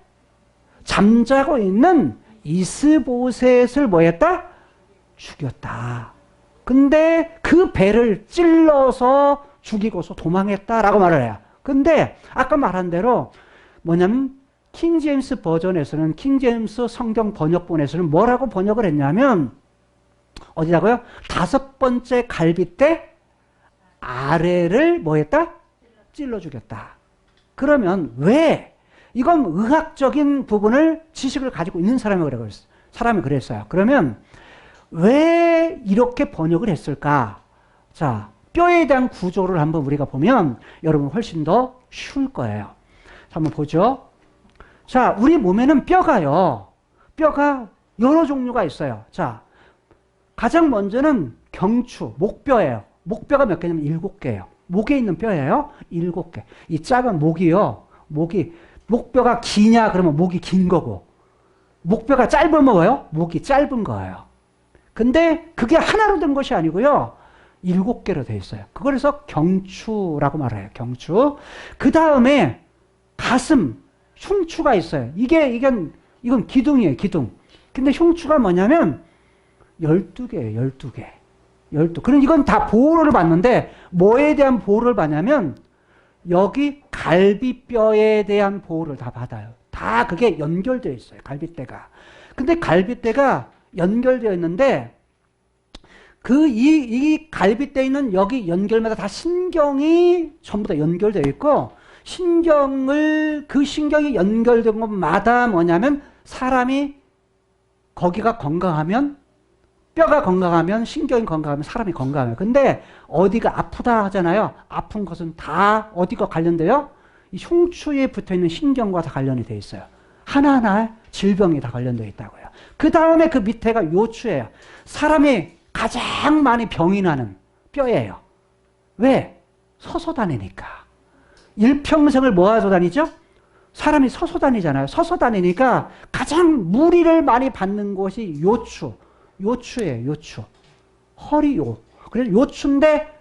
잠자고 있는 이스보셋을 뭐 했다? 죽였다. 근데 그 배를 찔러서 죽이고서 도망했다라고 말을 해요. 근데 아까 말한 대로 뭐냐면 킹제임스 버전에서는, 킹제임스 성경 번역본에서는 뭐라고 번역을 했냐면, 어디라고요? 5번째 갈빗대 아래를 뭐 했다? 찔러 죽였다. 그러면 왜? 이건 의학적인 부분을, 지식을 가지고 있는 사람이 그랬어요. 그러면 왜 이렇게 번역을 했을까? 자, 뼈에 대한 구조를 한번 우리가 보면 여러분 훨씬 더 쉬울 거예요. 한번 보죠. 자, 우리 몸에는 뼈가 여러 종류가 있어요. 자, 가장 먼저는 경추, 목뼈예요. 목뼈가 몇 개냐면 7개예요. 목에 있는 뼈예요. 7개. 이 작은 목이요. 목뼈가 기냐? 그러면 목이 긴 거고, 목뼈가 짧으면 뭐예요? 목이 짧은 거예요. 근데 그게 하나로 된 것이 아니고요. 7개로 되어 있어요. 그래서 경추라고 말해요. 경추. 그 다음에 가슴, 흉추가 있어요. 이건 기둥이에요. 기둥. 근데 흉추가 뭐냐면 12개예요. 12개. 12. 그럼 이건 다 보호를 받는데 뭐에 대한 보호를 받냐면 여기 갈비뼈에 대한 보호를 다 받아요. 다 그게 연결되어 있어요. 갈비뼈가. 근데 갈비뼈가 연결되어 있는데 이 갈비뼈에 있는 여기 연결마다 다 신경이 전부 다 연결되어 있고 그 신경이 연결된 것마다 뭐냐면 사람이 거기가 건강하면 뼈가 건강하면 신경이 건강하면 사람이 건강해요. 근데 어디가 아프다 하잖아요. 아픈 것은 다 어디가 관련돼요? 이 흉추에 붙어있는 신경과 다 관련이 돼 있어요. 하나하나 질병이 다 관련되어 있다고요. 그 다음에 그 밑에가 요추예요. 사람이 가장 많이 병이 나는 뼈예요. 왜? 서서 다니니까. 일평생을 뭐 하고 다니죠? 사람이 서서 다니잖아요. 서서 다니니까 가장 무리를 많이 받는 곳이 요추예요. 요추. 허리요. 그래서 요추인데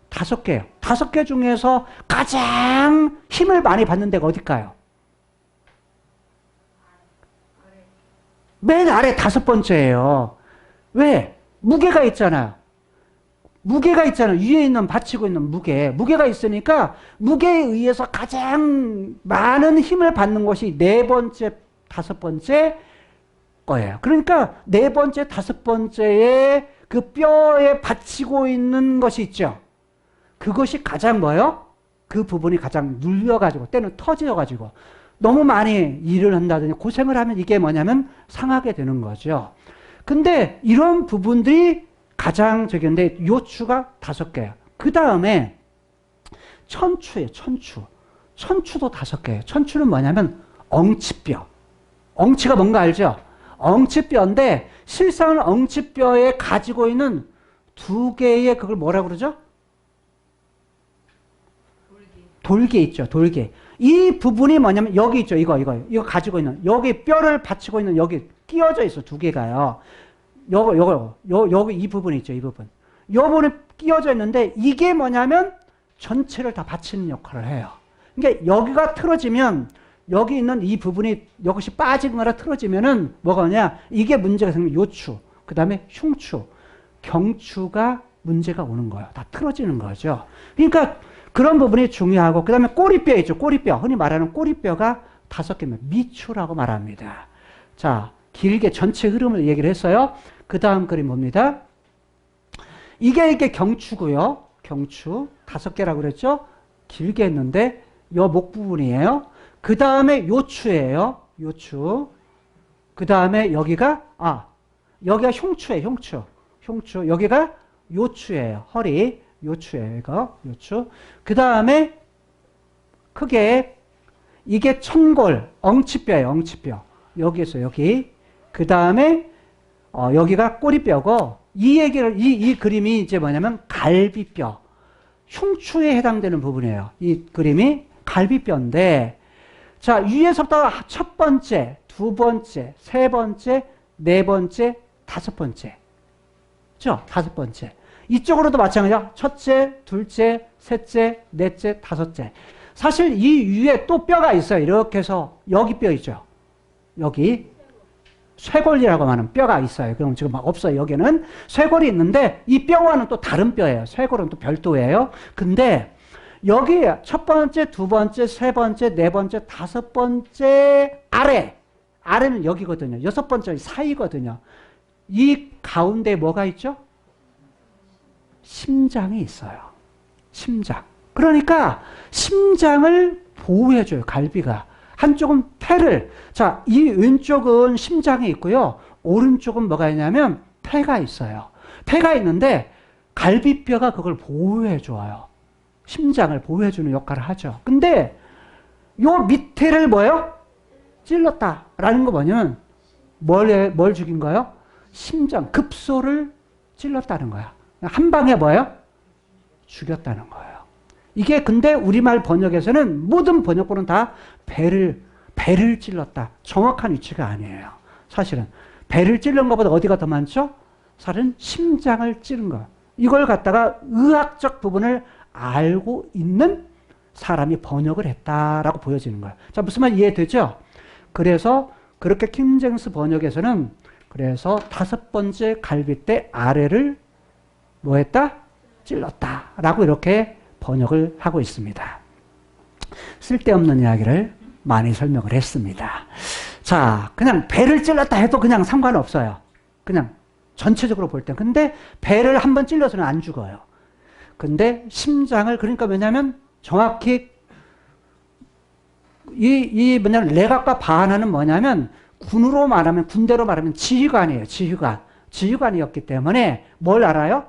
5개예요. 5개 중에서 가장 힘을 많이 받는 데가 어딜까요? 맨 아래 5번째예요. 왜? 무게가 있잖아요. 무게가 있잖아요. 위에 있는 받치고 있는 무게가 있으니까 무게에 의해서 가장 많은 힘을 받는 것이 4번째, 5번째 거예요. 그러니까 4번째, 5번째에 그 뼈에 받치고 있는 것이 있죠. 그것이 가장 뭐예요? 그 부분이 가장 눌려가지고 때는 터져가지고 너무 많이 일을 한다든지 고생을 하면 이게 뭐냐면 상하게 되는 거죠. 근데 이런 부분들이 가장 저기인데 요추가 5개예요. 그 다음에 천추예요. 천추도 5개예요. 천추는 뭐냐면 엉치뼈. 엉치가 뭔가 알죠? 엉치뼈인데 실상은 엉치뼈에 가지고 있는 2개의 그걸 뭐라 그러죠? 돌개 있죠. 돌개. 이 부분이 뭐냐면 여기 있죠. 이거 가지고 있는 여기 뼈를 받치고 있는 여기 끼어져 있어. 2개가요. 여기 이 부분이 있죠. 이 부분. 이 부분이 끼어져 있는데 이게 뭐냐면 전체를 다 받치는 역할을 해요. 그러니까 여기가 틀어지면 여기 있는 이 부분이 이것이 빠지거나 틀어지면은 뭐가냐? 이게 문제가 생기면 요추, 그 다음에 흉추, 경추가 문제가 오는 거예요. 다 틀어지는 거죠. 그러니까 그런 부분이 중요하고 그 다음에 꼬리뼈 있죠. 꼬리뼈. 흔히 말하는 꼬리뼈가 5개면 미추라고 말합니다. 자, 길게 전체 흐름을 얘기를 했어요. 그 다음 그림 봅니다. 이게 경추고요. 경추 5개라고 그랬죠. 길게 했는데 요 목 부분이에요. 그 다음에 요추예요. 요추. 그 다음에 여기가 흉추예요. 흉추. 여기가 요추예요. 허리. 요추예요. 이거 요추. 그 다음에 크게 이게 천골, 엉치뼈예요. 엉치뼈. 여기에서 여기. 그 다음에 여기가 꼬리뼈고 이 그림이 이제 뭐냐면 갈비뼈. 흉추에 해당되는 부분이에요. 이 그림이 갈비뼈인데 자, 위에서부터 첫 번째, 두 번째, 세 번째, 네 번째, 5번째. 그죠? 5번째. 이쪽으로도 마찬가지야. 첫째, 둘째, 셋째, 넷째, 5째. 사실 이 위에 또 뼈가 있어요. 이렇게 해서 여기 뼈 있죠. 여기 쇄골이라고 하는 뼈가 있어요. 그럼 지금 막 없어요. 여기는 쇄골이 있는데 이 뼈와는 또 다른 뼈예요. 쇄골은 또 별도예요. 근데 여기 첫 번째, 두 번째, 세 번째, 네 번째, 5번째 아래는 여기거든요. 6번째 사이거든요. 이 가운데 뭐가 있죠? 심장이 있어요. 심장. 그러니까 심장을 보호해줘요. 갈비가. 한쪽은 폐를. 자, 이 왼쪽은 심장이 있고요. 오른쪽은 뭐가 있냐면 폐가 있어요. 폐가 있는데 갈비뼈가 그걸 보호해줘요. 심장을 보호해주는 역할을 하죠. 근데 요 밑에를 뭐예요? 찔렀다라는 거 뭐냐면 뭘 죽인 거예요? 심장, 급소를 찔렀다는 거야. 한 방에 뭐예요? 죽였다는 거예요. 이게 근데 우리말 번역에서는 모든 번역본은 다 배를 찔렀다. 정확한 위치가 아니에요. 사실은 배를 찔른 것보다 어디가 더 많죠? 사실은 심장을 찌른 거. 이걸 갖다가 의학적 부분을 알고 있는 사람이 번역을 했다라고 보여지는 거예요. 자, 무슨 말 이해되죠? 그래서 그렇게 킹제임스 번역에서는 그래서 5번째 갈빗대 아래를 뭐 했다? 찔렀다. 라고 이렇게 번역을 하고 있습니다. 쓸데없는 이야기를 많이 설명을 했습니다. 자, 그냥 배를 찔렀다 해도 그냥 상관없어요. 그냥 전체적으로 볼 때. 근데 배를 한번 찔러서는 안 죽어요. 근데 심장을, 그러니까 왜냐면 정확히 뭐냐면 레각과 바하나는 뭐냐면 군으로 말하면, 군대로 말하면 지휘관이에요. 지휘관. 지휘관이었기 때문에 뭘 알아요?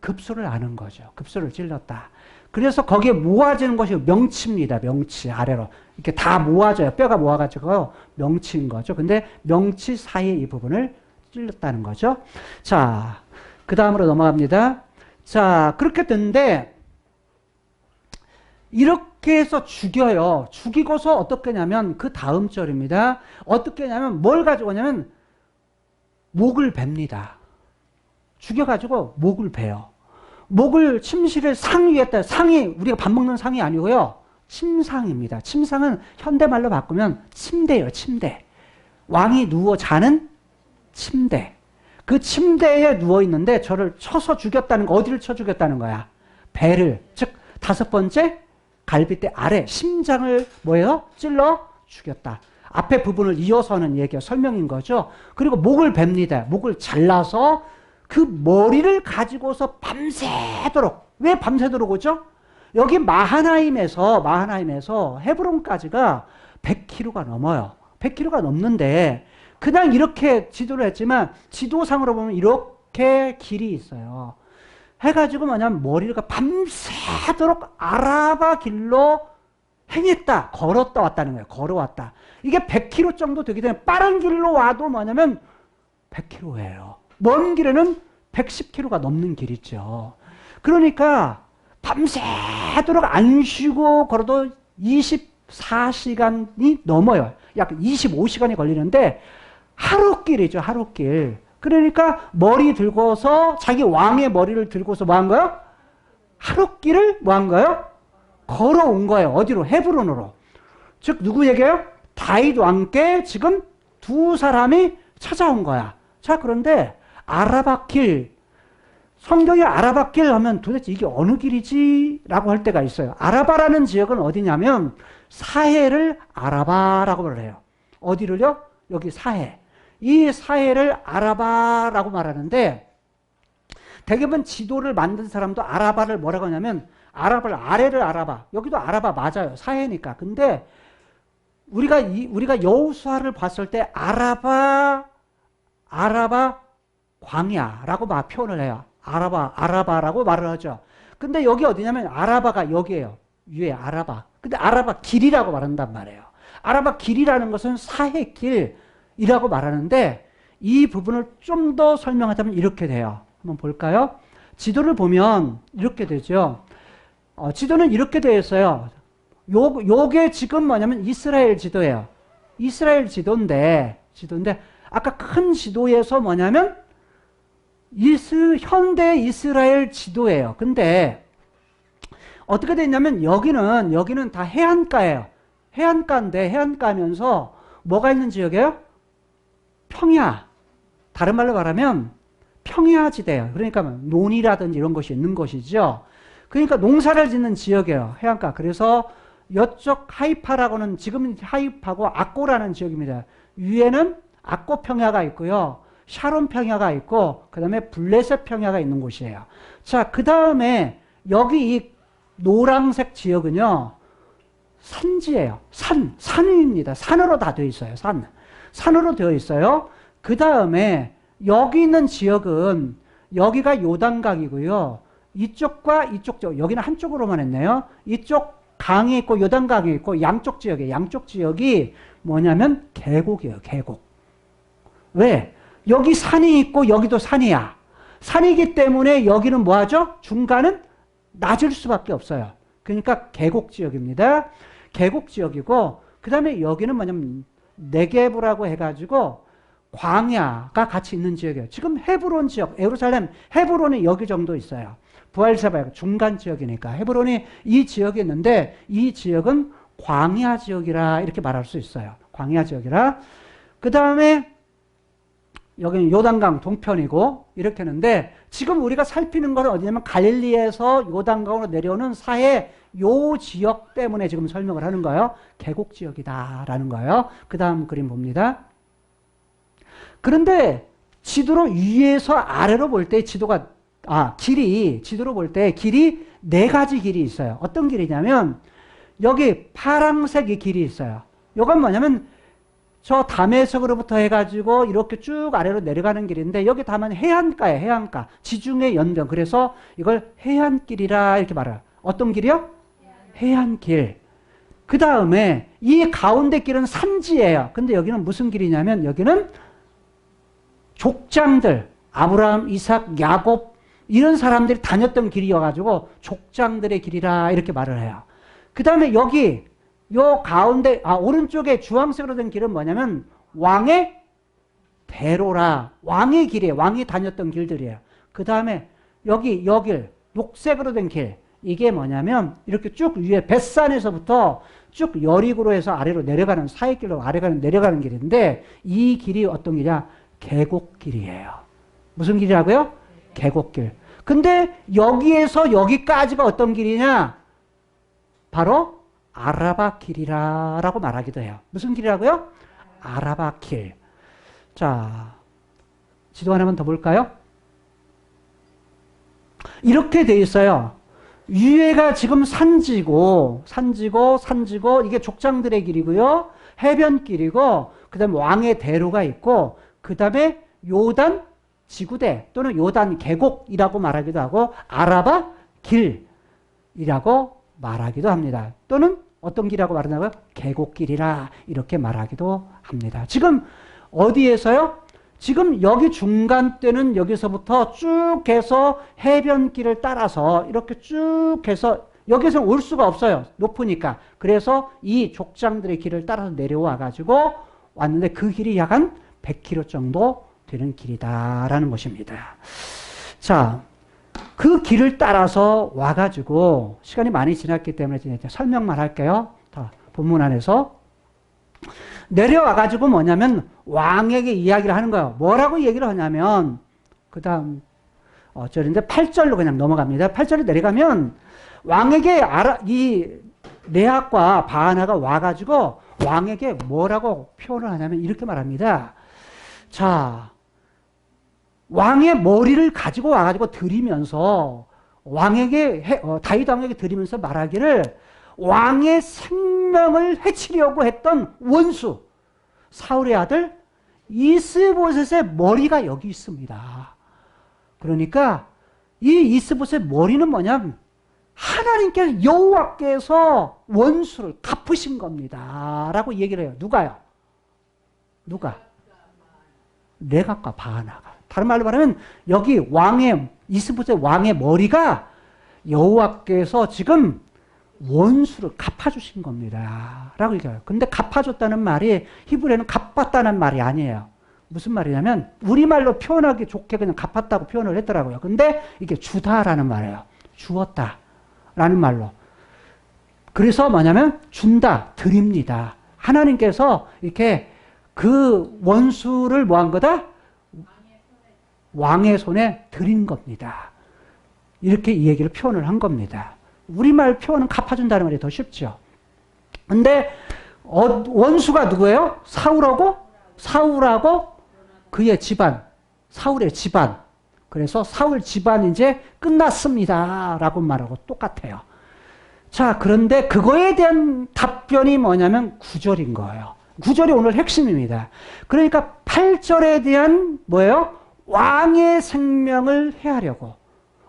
급소를 아는 거죠. 급소를 찔렀다. 그래서 거기에 모아지는 것이 명치입니다. 명치 아래로. 이렇게 다 모아져요. 뼈가 모아가지고 명치인 거죠. 근데 명치 사이에 이 부분을 찔렀다는 거죠. 자, 그 다음으로 넘어갑니다. 자, 그렇게 됐는데 이렇게 해서 죽여요. 죽이고서 어떻게 하냐면 그 다음 절입니다. 어떻게 하냐면 뭘 가지고 오냐면 목을 뱁니다. 죽여가지고 목을 베요. 목을 침실을 상 위에 했다. 상이 우리가 밥 먹는 상이 아니고요. 침상입니다. 침상은 현대말로 바꾸면 침대예요. 침대. 왕이 누워 자는 침대. 그 침대에 누워 있는데 저를 쳐서 죽였다는 거. 어디를 쳐 죽였다는 거야? 배를. 즉 5번째 갈빗대 아래 심장을 뭐예요? 찔러 죽였다. 앞에 부분을 이어서는 얘기가 설명인 거죠. 그리고 목을 뱁니다. 목을 잘라서 그 머리를 가지고서 밤새도록. 왜 밤새도록 오죠? 여기 마하나임에서 헤브론까지가 100km가 넘어요. 100km가 넘는데 그냥 이렇게 지도를 했지만 지도상으로 보면 이렇게 길이 있어요. 해가지고 뭐냐면 머리가 밤새도록 아라바 길로 행했다. 걸었다 왔다는 거예요. 걸어왔다. 이게 100km 정도 되기 때문에 빠른 길로 와도 뭐냐면 100km예요. 먼 길에는 110km가 넘는 길이죠. 그러니까 밤새도록 안 쉬고 걸어도 24시간이 넘어요. 약 25시간이 걸리는데 하루길이죠. 하루길. 그러니까 머리 들고서 자기 왕의 머리를 들고서 뭐 한 거예요? 하루길을 뭐 한 거예요? 걸어온 거예요. 어디로? 헤브론으로. 즉 누구 얘기예요? 다윗 왕께 지금 두 사람이 찾아온 거야. 자, 그런데 아라바길, 성경에 아라바길 하면 도대체 이게 어느 길이지? 라고 할 때가 있어요. 아라바라는 지역은 어디냐면 사해를 아라바라고 말해요. 어디를요? 여기 사해. 이 사해를 아라바라고 말하는데 대개는 지도를 만든 사람도 아라바를 뭐라고 하냐면 아라바를 아래를 아라바. 여기도 아라바 맞아요. 사해니까. 근데 우리가 여호수아를 봤을 때 아라바 광야라고 막 표현을 해요. 아라바라고 말을 하죠. 근데 여기 어디냐면 아라바가 여기에요. 위에 아라바. 근데 아라바 길이라고 말한단 말이에요. 아라바 길이라는 것은 사해 길이라고 말하는데 이 부분을 좀 더 설명하자면 이렇게 돼요. 한번 볼까요? 지도를 보면 이렇게 되죠. 지도는 이렇게 되어 있어요. 요게 지금 뭐냐면 이스라엘 지도예요. 이스라엘 지도인데 아까 큰 지도에서 뭐냐면 현대 이스라엘 지도예요. 근데 어떻게 됐냐면 여기는 다 해안가예요. 해안가인데 해안가면서 뭐가 있는 지역이에요? 평야. 다른 말로 말하면 평야지대예요. 그러니까 논이라든지 이런 것이 있는 것이죠. 그러니까 농사를 짓는 지역이에요. 해안가. 그래서 이쪽 하이파라고는 지금 하이파고 악고라는 지역입니다. 위에는 악고 평야가 있고요. 샤론 평야가 있고 그 다음에 블레셋 평야가 있는 곳이에요. 자, 그 다음에 여기 이 노란색 지역은요. 산지예요. 산입니다. 산으로 다 되어 있어요. 산으로 되어 있어요. 그 다음에 여기 있는 지역은 여기가 요단강이고요. 이쪽과 이쪽 지역, 여기는 한쪽으로만 했네요. 이쪽 강이 있고 요단강이 있고 양쪽 지역이 뭐냐면 계곡이에요. 계곡. 왜? 여기 산이 있고 여기도 산이야. 산이기 때문에 여기는 뭐하죠? 중간은 낮을 수밖에 없어요. 그러니까 계곡 지역입니다. 계곡 지역이고 그 다음에 여기는 뭐냐면 네게브라고 해가지고 광야가 같이 있는 지역이에요. 지금 헤브론 지역, 예루살렘 헤브론이 여기 정도 있어요. 부활세바 중간 지역이니까 헤브론이 이 지역에 있는데 이 지역은 광야 지역이라 이렇게 말할 수 있어요. 광야 지역이라. 그 다음에 여기는 요단강 동편이고 이렇게 하는데 지금 우리가 살피는 것은 어디냐면 갈릴리에서 요단강으로 내려오는 사해 요 지역 때문에 지금 설명을 하는 거예요. 계곡 지역이다라는 거예요. 그 다음 그림 봅니다. 그런데 지도로 위에서 아래로 볼 때 지도로 볼 때 길이 네 가지 길이 있어요. 어떤 길이냐면 여기 파란색이 길이 있어요. 이건 뭐냐면 저 담에석으로부터 해가지고 이렇게 쭉 아래로 내려가는 길인데 여기 담은 해안가예요. 해안가. 지중해 연변. 그래서 이걸 해안길이라 이렇게 말해요. 어떤 길이요? 해안길. 그 다음에 이 가운데 길은 산지예요. 근데 여기는 무슨 길이냐면 여기는 족장들, 아브라함, 이삭, 야곱 이런 사람들이 다녔던 길이어가지고 족장들의 길이라 이렇게 말을 해요. 그 다음에 여기 요 가운데 오른쪽에 주황색으로 된 길은 뭐냐면 왕의 대로라. 왕의 길이에요. 왕이 다녔던 길들이에요. 그 다음에 여기 녹색으로 된 길. 이게 뭐냐면 이렇게 쭉 위에 벳산에서부터 쭉 여리고로 해서 아래로 내려가는 사이길로 내려가는 길인데 이 길이 어떤 길이냐? 계곡길이에요. 무슨 길이라고요? 계곡길. 근데 여기에서 여기까지가 어떤 길이냐? 바로 아라바 길이라고 말하기도 해요. 무슨 길이라고요? 아라바 길. 자, 지도 하나만 더 볼까요? 이렇게 돼 있어요. 위에가 지금 산지고 이게 족장들의 길이고요. 해변길이고 그 다음에 왕의 대로가 있고 그 다음에 요단 지구대 또는 요단 계곡이라고 말하기도 하고 아라바 길이라고 말하기도 합니다. 또는 어떤 길이라고 말하나요? 계곡길이라 이렇게 말하기도 합니다. 지금 어디에서요? 지금 여기 중간대는 여기서부터 쭉 해서 해변길을 따라서 이렇게 쭉 해서 여기서 올 수가 없어요. 높으니까. 그래서 이 족장들의 길을 따라서 내려와 가지고 왔는데 그 길이 약 한 100km 정도 되는 길이다라는 것입니다. 자, 그 길을 따라서 와가지고 시간이 많이 지났기 때문에 설명만 할게요. 다 본문 안에서 내려와가지고 뭐냐면 왕에게 이야기를 하는 거예요. 뭐라고 얘기를 하냐면 그 다음 절인데 8절로 그냥 넘어갑니다. 8절에 내려가면 왕에게 이 레아과 바하나가 와가지고 왕에게 뭐라고 표현을 하냐면 이렇게 말합니다. 자, 왕의 머리를 가지고 와가지고 드리면서 다윗 왕에게 드리면서 말하기를 왕의 생명을 해치려고 했던 원수 사울의 아들 이스보셋의 머리가 여기 있습니다. 그러니까 이 이스보셋의 머리는 뭐냐면 하나님께서 여호와께서 원수를 갚으신 겁니다. 라고 얘기를 해요. 누가요? 누가? 레갑과 바하나가. 다른 말로 말하면 여기 이스보셋 왕의 머리가 여호와께서 지금 원수를 갚아주신 겁니다. 라고 얘기해요. 근데 갚아줬다는 말이 히브리어는 갚았다는 말이 아니에요. 무슨 말이냐면 우리말로 표현하기 좋게 그냥 갚았다고 표현을 했더라고요. 근데 이게 주다라는 말이에요. 주었다라는 말로. 그래서 뭐냐면 준다, 드립니다. 하나님께서 이렇게 그 원수를 뭐 한 거다? 왕의 손에 드린 겁니다. 이렇게 이 얘기를 표현을 한 겁니다. 우리말 표현은 갚아준다는 말이 더 쉽죠. 근데 원수가 누구예요? 사울하고 그의 집안, 사울의 집안. 그래서 사울 집안 이제 끝났습니다. 라고 말하고 똑같아요. 자, 그런데 그거에 대한 답변이 뭐냐면 9절인 거예요. 9절이 오늘 핵심입니다. 그러니까 8절에 대한 뭐예요? 왕의 생명을 해하려고,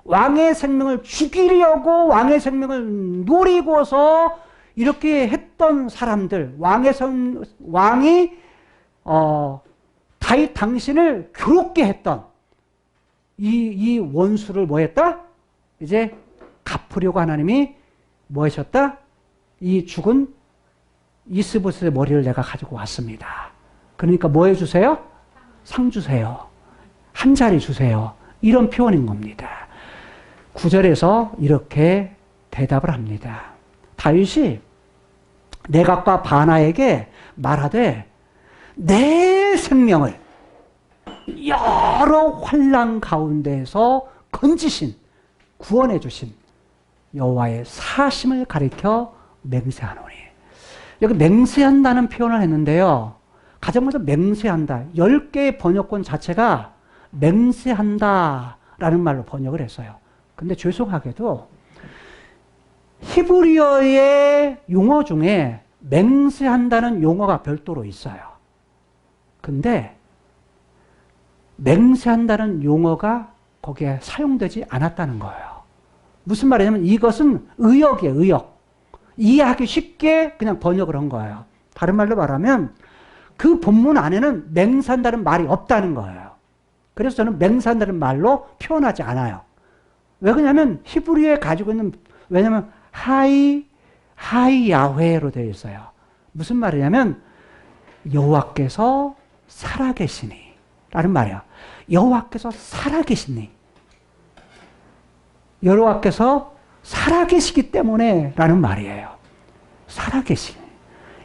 왕의 생명을 죽이려고, 왕의 생명을 노리고서 이렇게 했던 사람들, 왕이 다윗 당신을 괴롭게 했던 이 원수를 뭐 했다? 이제 갚으려고 하나님이 뭐 하셨다? 이 죽은 이스보셋의 머리를 내가 가지고 왔습니다. 그러니까 뭐 해주세요? 상 주세요. 한 자리 주세요. 이런 표현인 겁니다. 9절에서 이렇게 대답을 합니다. 다윗이 레갑과 바나에게 말하되 내 생명을 여러 환난 가운데에서 건지신, 구원해 주신 여호와의 사심을 가리켜 맹세하노니. 여기 맹세한다는 표현을 했는데요. 가장 먼저 맹세한다. 10개의 번역본 자체가 맹세한다라는 말로 번역을 했어요. 근데 죄송하게도 히브리어의 용어 중에 맹세한다는 용어가 별도로 있어요. 근데 맹세한다는 용어가 거기에 사용되지 않았다는 거예요. 무슨 말이냐면 이것은 의역이에요, 의역. 이해하기 쉽게 그냥 번역을 한 거예요. 다른 말로 말하면 그 본문 안에는 맹세한다는 말이 없다는 거예요. 그래서 저는 맹세한다는 말로 표현하지 않아요. 왜 그러냐면 히브리어에 가지고 있는, 왜냐면 하이 야훼로 되어 있어요. 무슨 말이냐면 여호와께서 살아계시니 라는 말이야. 여호와께서 살아계시니, 여호와께서 살아계시기 때문에 라는 말이에요. 살아계시니.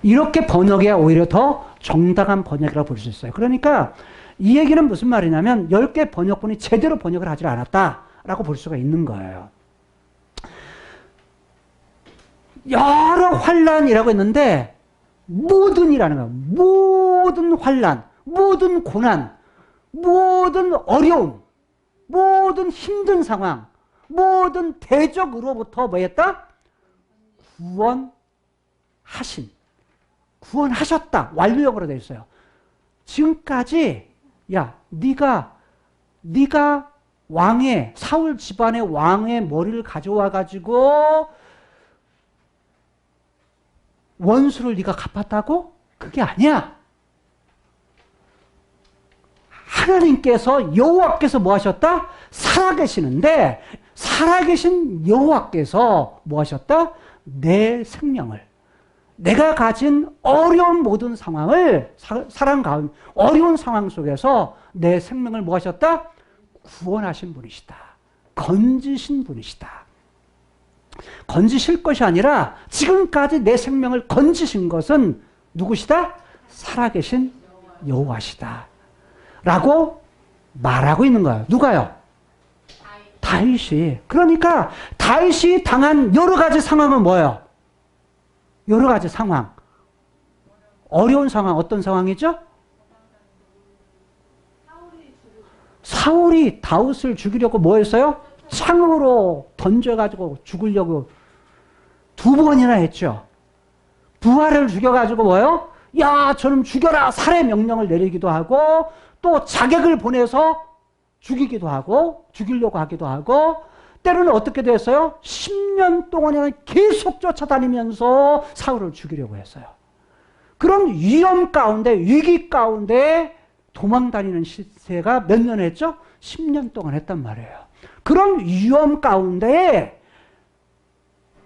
이렇게 번역해야 오히려 더 정당한 번역이라고 볼 수 있어요. 그러니까 이 얘기는 무슨 말이냐면 10개 번역본이 제대로 번역을 하지 않았다라고 볼 수가 있는 거예요. 여러 환난이라고 했는데 모든이라는 거예요. 모든 환난, 모든 고난, 모든 어려움, 모든 힘든 상황, 모든 대적으로부터 뭐 했다? 구원하셨다. 완료형으로 되어 있어요. 지금까지 야, 네가 왕의, 사울 집안의 왕의 머리를 가져와 가지고 원수를 네가 갚았다고? 그게 아니야. 하나님께서, 여호와께서 뭐 하셨다? 살아계시는데 살아계신 여호와께서 뭐 하셨다? 내 생명을, 내가 가진 어려운 모든 상황을, 사랑 가운데 어려운 상황 속에서 내 생명을 뭐 하셨다? 구원하신 분이시다. 건지신 분이시다. 건지실 것이 아니라 지금까지 내 생명을 건지신 것은 누구시다? 살아계신 여호와시다 라고 말하고 있는 거예요. 누가요? 다윗이. 그러니까 다윗이 당한 여러 가지 상황은 뭐예요? 여러 가지 상황. 어려운 상황, 어떤 상황이죠? 사울이 다윗을 죽이려고 뭐 했어요? 창으로 던져가지고 죽으려고 2번이나 했죠. 부하를 죽여가지고 뭐예요? 야, 저놈 죽여라! 살해 명령을 내리기도 하고, 또 자객을 보내서 죽이기도 하고, 죽이려고 하기도 하고, 때로는 어떻게 됐어요? 10년 동안이나 계속 쫓아다니면서 사울을 죽이려고 했어요. 그런 위험 가운데, 위기 가운데 도망다니는 시세가 몇 년 했죠? 10년 동안 했단 말이에요. 그런 위험 가운데,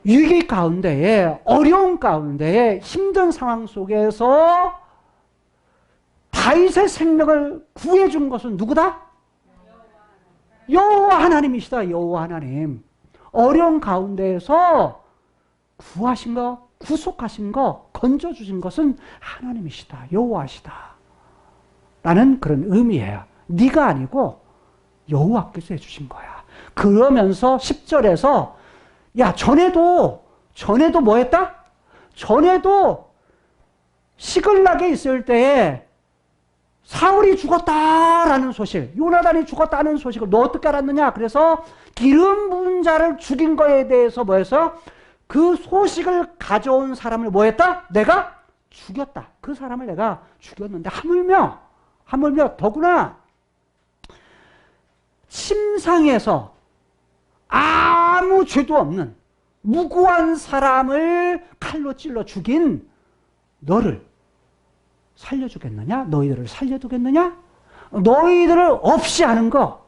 위기 가운데에, 어려운 가운데에, 힘든 상황 속에서 다윗의 생명을 구해준 것은 누구다? 여호와 하나님이시다. 여호와 하나님. 어려운 가운데에서 구하신 거, 구속하신 거, 건져주신 것은 하나님이시다. 여호와시다. 라는 그런 의미예요. 네가 아니고 여호와께서 해주신 거야. 그러면서 10절에서 야, 전에도 뭐 했다? 전에도 시글락에 있을 때에 사울이 죽었다라는 소식, 요나단이 죽었다는 소식을 너 어떻게 알았느냐? 그래서 기름 부은 자를 죽인 거에 대해서 뭐 해서 그 소식을 가져온 사람을 뭐 했다? 내가 죽였다. 그 사람을 내가 죽였는데 하물며 더구나 침상에서 아무 죄도 없는 무고한 사람을 칼로 찔러 죽인 너를 살려주겠느냐? 너희들을 살려두겠느냐? 너희들을 없이 하는 거,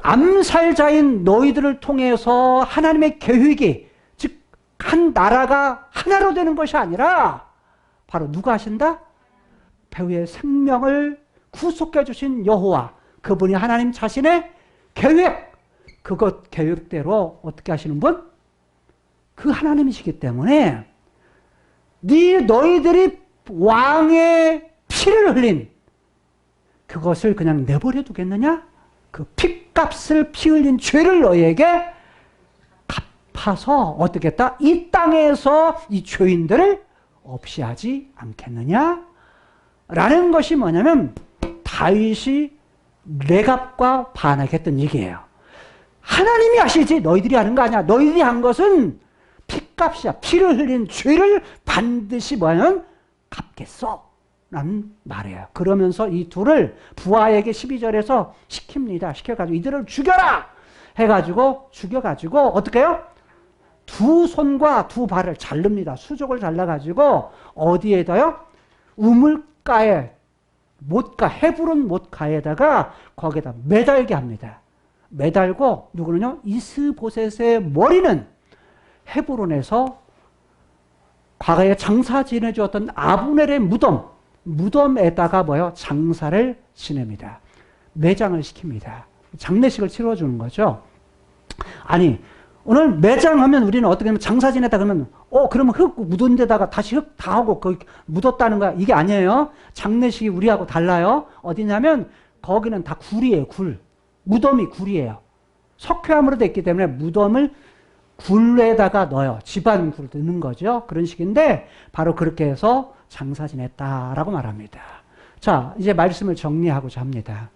암살자인 너희들을 통해서 하나님의 계획이, 즉 한 나라가 하나로 되는 것이 아니라 바로 누가 하신다? 배우의 생명을 구속해 주신 여호와, 그분이 하나님 자신의 계획, 그것 계획대로 어떻게 하시는 분? 그 하나님이시기 때문에 너희들이 왕의 피를 흘린 그것을 그냥 내버려 두겠느냐? 그 핏값을 피 흘린 죄를 너에게 갚아서 어떻게 했다? 이 땅에서 이 죄인들을 없이 하지 않겠느냐? 라는 것이 뭐냐면 다윗이 레갑과 바나에게 했던 얘기예요. 하나님이 하시지 너희들이 하는 거 아니야. 너희들이 한 것은 핏값이야. 피를 흘린 죄를 반드시 뭐냐면 갚겠어 라는 말이에요. 그러면서 이 둘을 부하에게 12절에서 시킵니다. 시켜가지고 이들을 죽여라 해가지고 죽여가지고 어떻게 해요? 두 손과 두 발을 자릅니다. 수족을 잘라가지고 어디에다요? 우물가에 못가, 헤브론 못가에다가 거기에다 매달게 합니다. 매달고 누구는요? 이스보셋의 머리는 헤브론에서 과거에 장사 지내주었던 아브넬의 무덤에다가 뭐요? 장사를 지냅니다. 매장을 시킵니다. 장례식을 치러주는 거죠. 아니 오늘 매장하면 우리는 어떻게 하면 장사 지냈다 그러면 그러면 흙 묻은 데다가 다시 흙 다 하고 거기 묻었다는 거야. 이게 아니에요. 장례식이 우리하고 달라요. 어디냐면 거기는 다 굴이에요. 굴. 무덤이 굴이에요. 석회암으로 됐기 때문에 무덤을 굴에다가 넣어요. 집안 굴을 넣는 거죠. 그런 식인데 바로 그렇게 해서 장사 지냈다라고 말합니다. 자, 이제 말씀을 정리하고자 합니다.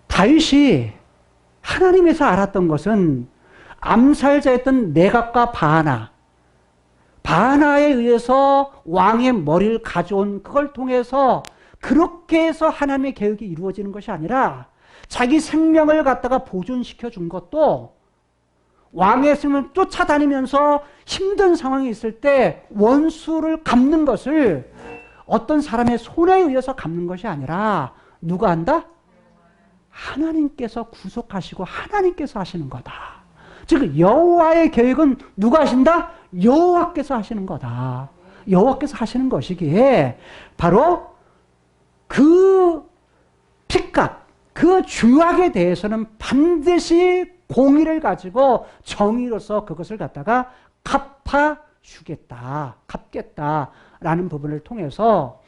다윗이 하나님에서 알았던 것은 암살자였던 네갑과 바나에 의해서 왕의 머리를 가져온 그걸 통해서 그렇게 해서 하나님의 계획이 이루어지는 것이 아니라 자기 생명을 갖다가 보존시켜 준 것도 왕의 생명을 쫓아다니면서 힘든 상황이 있을 때 원수를 갚는 것을 어떤 사람의 손에 의해서 갚는 것이 아니라 누가 한다? 하나님께서 구속하시고 하나님께서 하시는 거다. 즉 여호와의 계획은 누가 하신다? 여호와께서 하시는 거다. 여호와께서 하시는 것이기에 바로 그 핏값, 그 죄악에 대해서는 반드시 공의를 가지고 정의로서 그것을 갖다가 갚겠다라는 부분을 통해서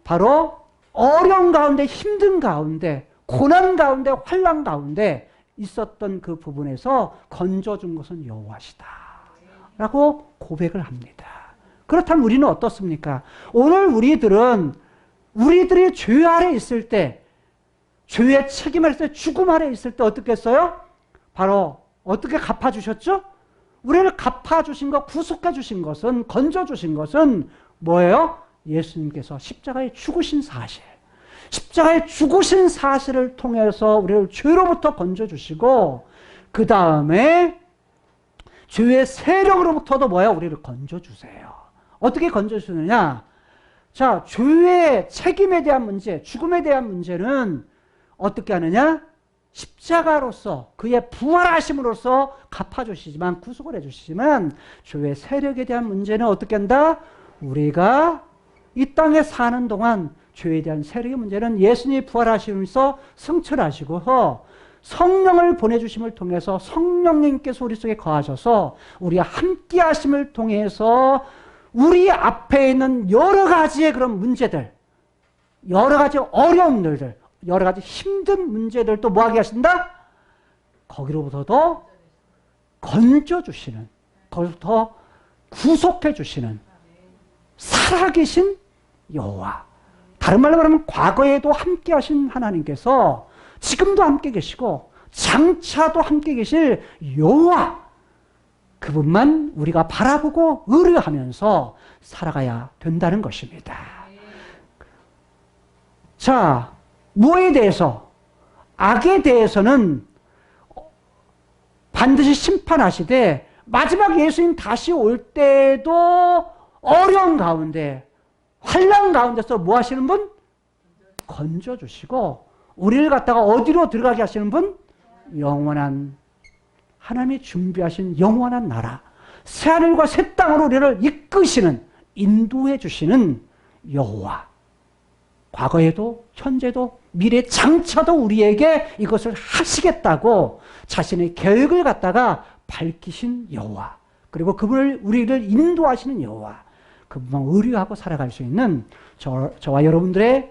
바로 어려운 가운데 힘든 가운데 고난 가운데 환난 가운데 있었던 그 부분에서 건져준 것은 여호와시다 라고 고백을 합니다. 그렇다면 우리는 어떻습니까? 오늘 우리들이 죄 아래 있을 때, 죄의 책임 아래 있을 때, 죽음 아래 있을 때 어떻게 했어요? 바로 어떻게 갚아주셨죠? 우리를 갚아주신 것, 구속해주신 것은, 건져주신 것은 뭐예요? 예수님께서 십자가에 죽으신 사실. 십자가에 죽으신 사실을 통해서 우리를 죄로부터 건져주시고 그 다음에 죄의 세력으로부터도 뭐예요? 우리를 건져주세요. 어떻게 건져주느냐? 자, 죄의 책임에 대한 문제, 죽음에 대한 문제는 어떻게 하느냐? 십자가로서 그의 부활하심으로써 갚아주시지만 구속을 해주시지만 죄의 세력에 대한 문제는 어떻게 한다? 우리가 이 땅에 사는 동안 죄에 대한 세력의 문제는 예수님이 부활하시면서 승천하시고 성령을 보내주심을 통해서 성령님께서 우리 속에 거하셔서 우리와 함께 하심을 통해서 우리 앞에 있는 여러 가지의 그런 문제들, 여러 가지 어려움들, 여러 가지 힘든 문제들도 뭐하게 하신다? 거기로부터도 건져주시는, 거기서부터 구속해주시는 살아계신 여호와. 다른 말로 말하면 과거에도 함께 하신 하나님께서 지금도 함께 계시고 장차도 함께 계실 여호와, 그분만 우리가 바라보고 의뢰하면서 살아가야 된다는 것입니다. 자, 뭐에 대해서? 악에 대해서는 반드시 심판하시되 마지막 예수님 다시 올 때도 어려운 가운데 환난 가운데서 뭐 하시는 분? 건져주시고 우리를 갖다가 어디로 들어가게 하시는 분? 영원한 하나님이 준비하신 영원한 나라, 새하늘과 새 땅으로 우리를 이끄시는, 인도해 주시는 여호와. 과거에도 현재도 미래 장차도 우리에게 이것을 하시겠다고 자신의 계획을 갖다가 밝히신 여호와, 그리고 그분을 우리를 인도하시는 여호와, 그 부분 의뢰하고 살아갈 수 있는 저와 여러분들의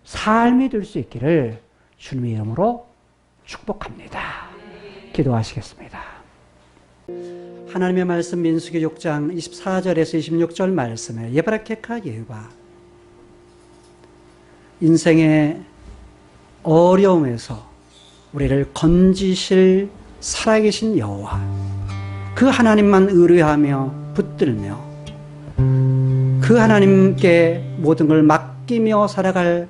삶이 될 수 있기를 주님의 이름으로 축복합니다. 기도하시겠습니다. 하나님의 말씀 민수기 6장 24절에서 26절 말씀에 예바라케카 예후바, 인생의 어려움에서 우리를 건지실 살아계신 여호와, 그 하나님만 의뢰하며 붙들며 그 하나님께 모든 걸 맡기며 살아갈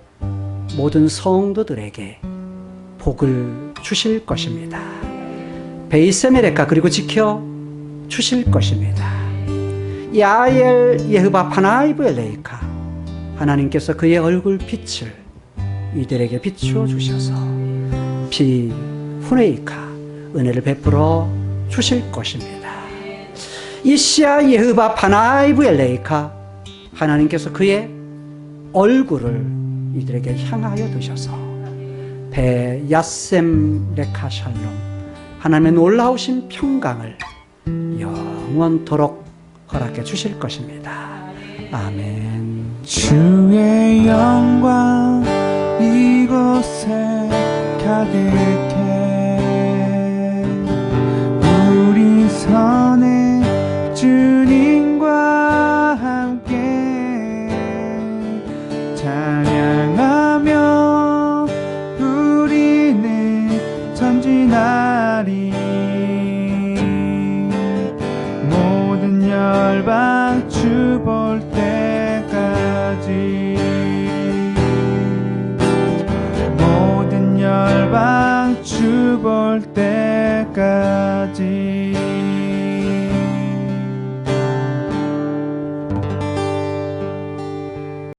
모든 성도들에게 복을 주실 것입니다. 베이세메레카, 그리고 지켜 주실 것입니다. 야엘 예흐바 파나이브 엘레이카, 하나님께서 그의 얼굴 빛을 이들에게 비추어 주셔서 비 후네이카, 은혜를 베풀어 주실 것입니다. 이시아 예흐바 파나이브 엘레이카, 하나님께서 그의 얼굴을 이들에게 향하여 두셔서 배 야셈 레카 샬롬, 하나님의 놀라우신 평강을 영원토록 허락해 주실 것입니다. 아멘. 주의 영광 이곳에 가득해 우리 선의 주님과 함께 찬양하며 우리는 전진하리. 모든 열방 주 볼 때까지, 모든 열방 주 볼 때까지.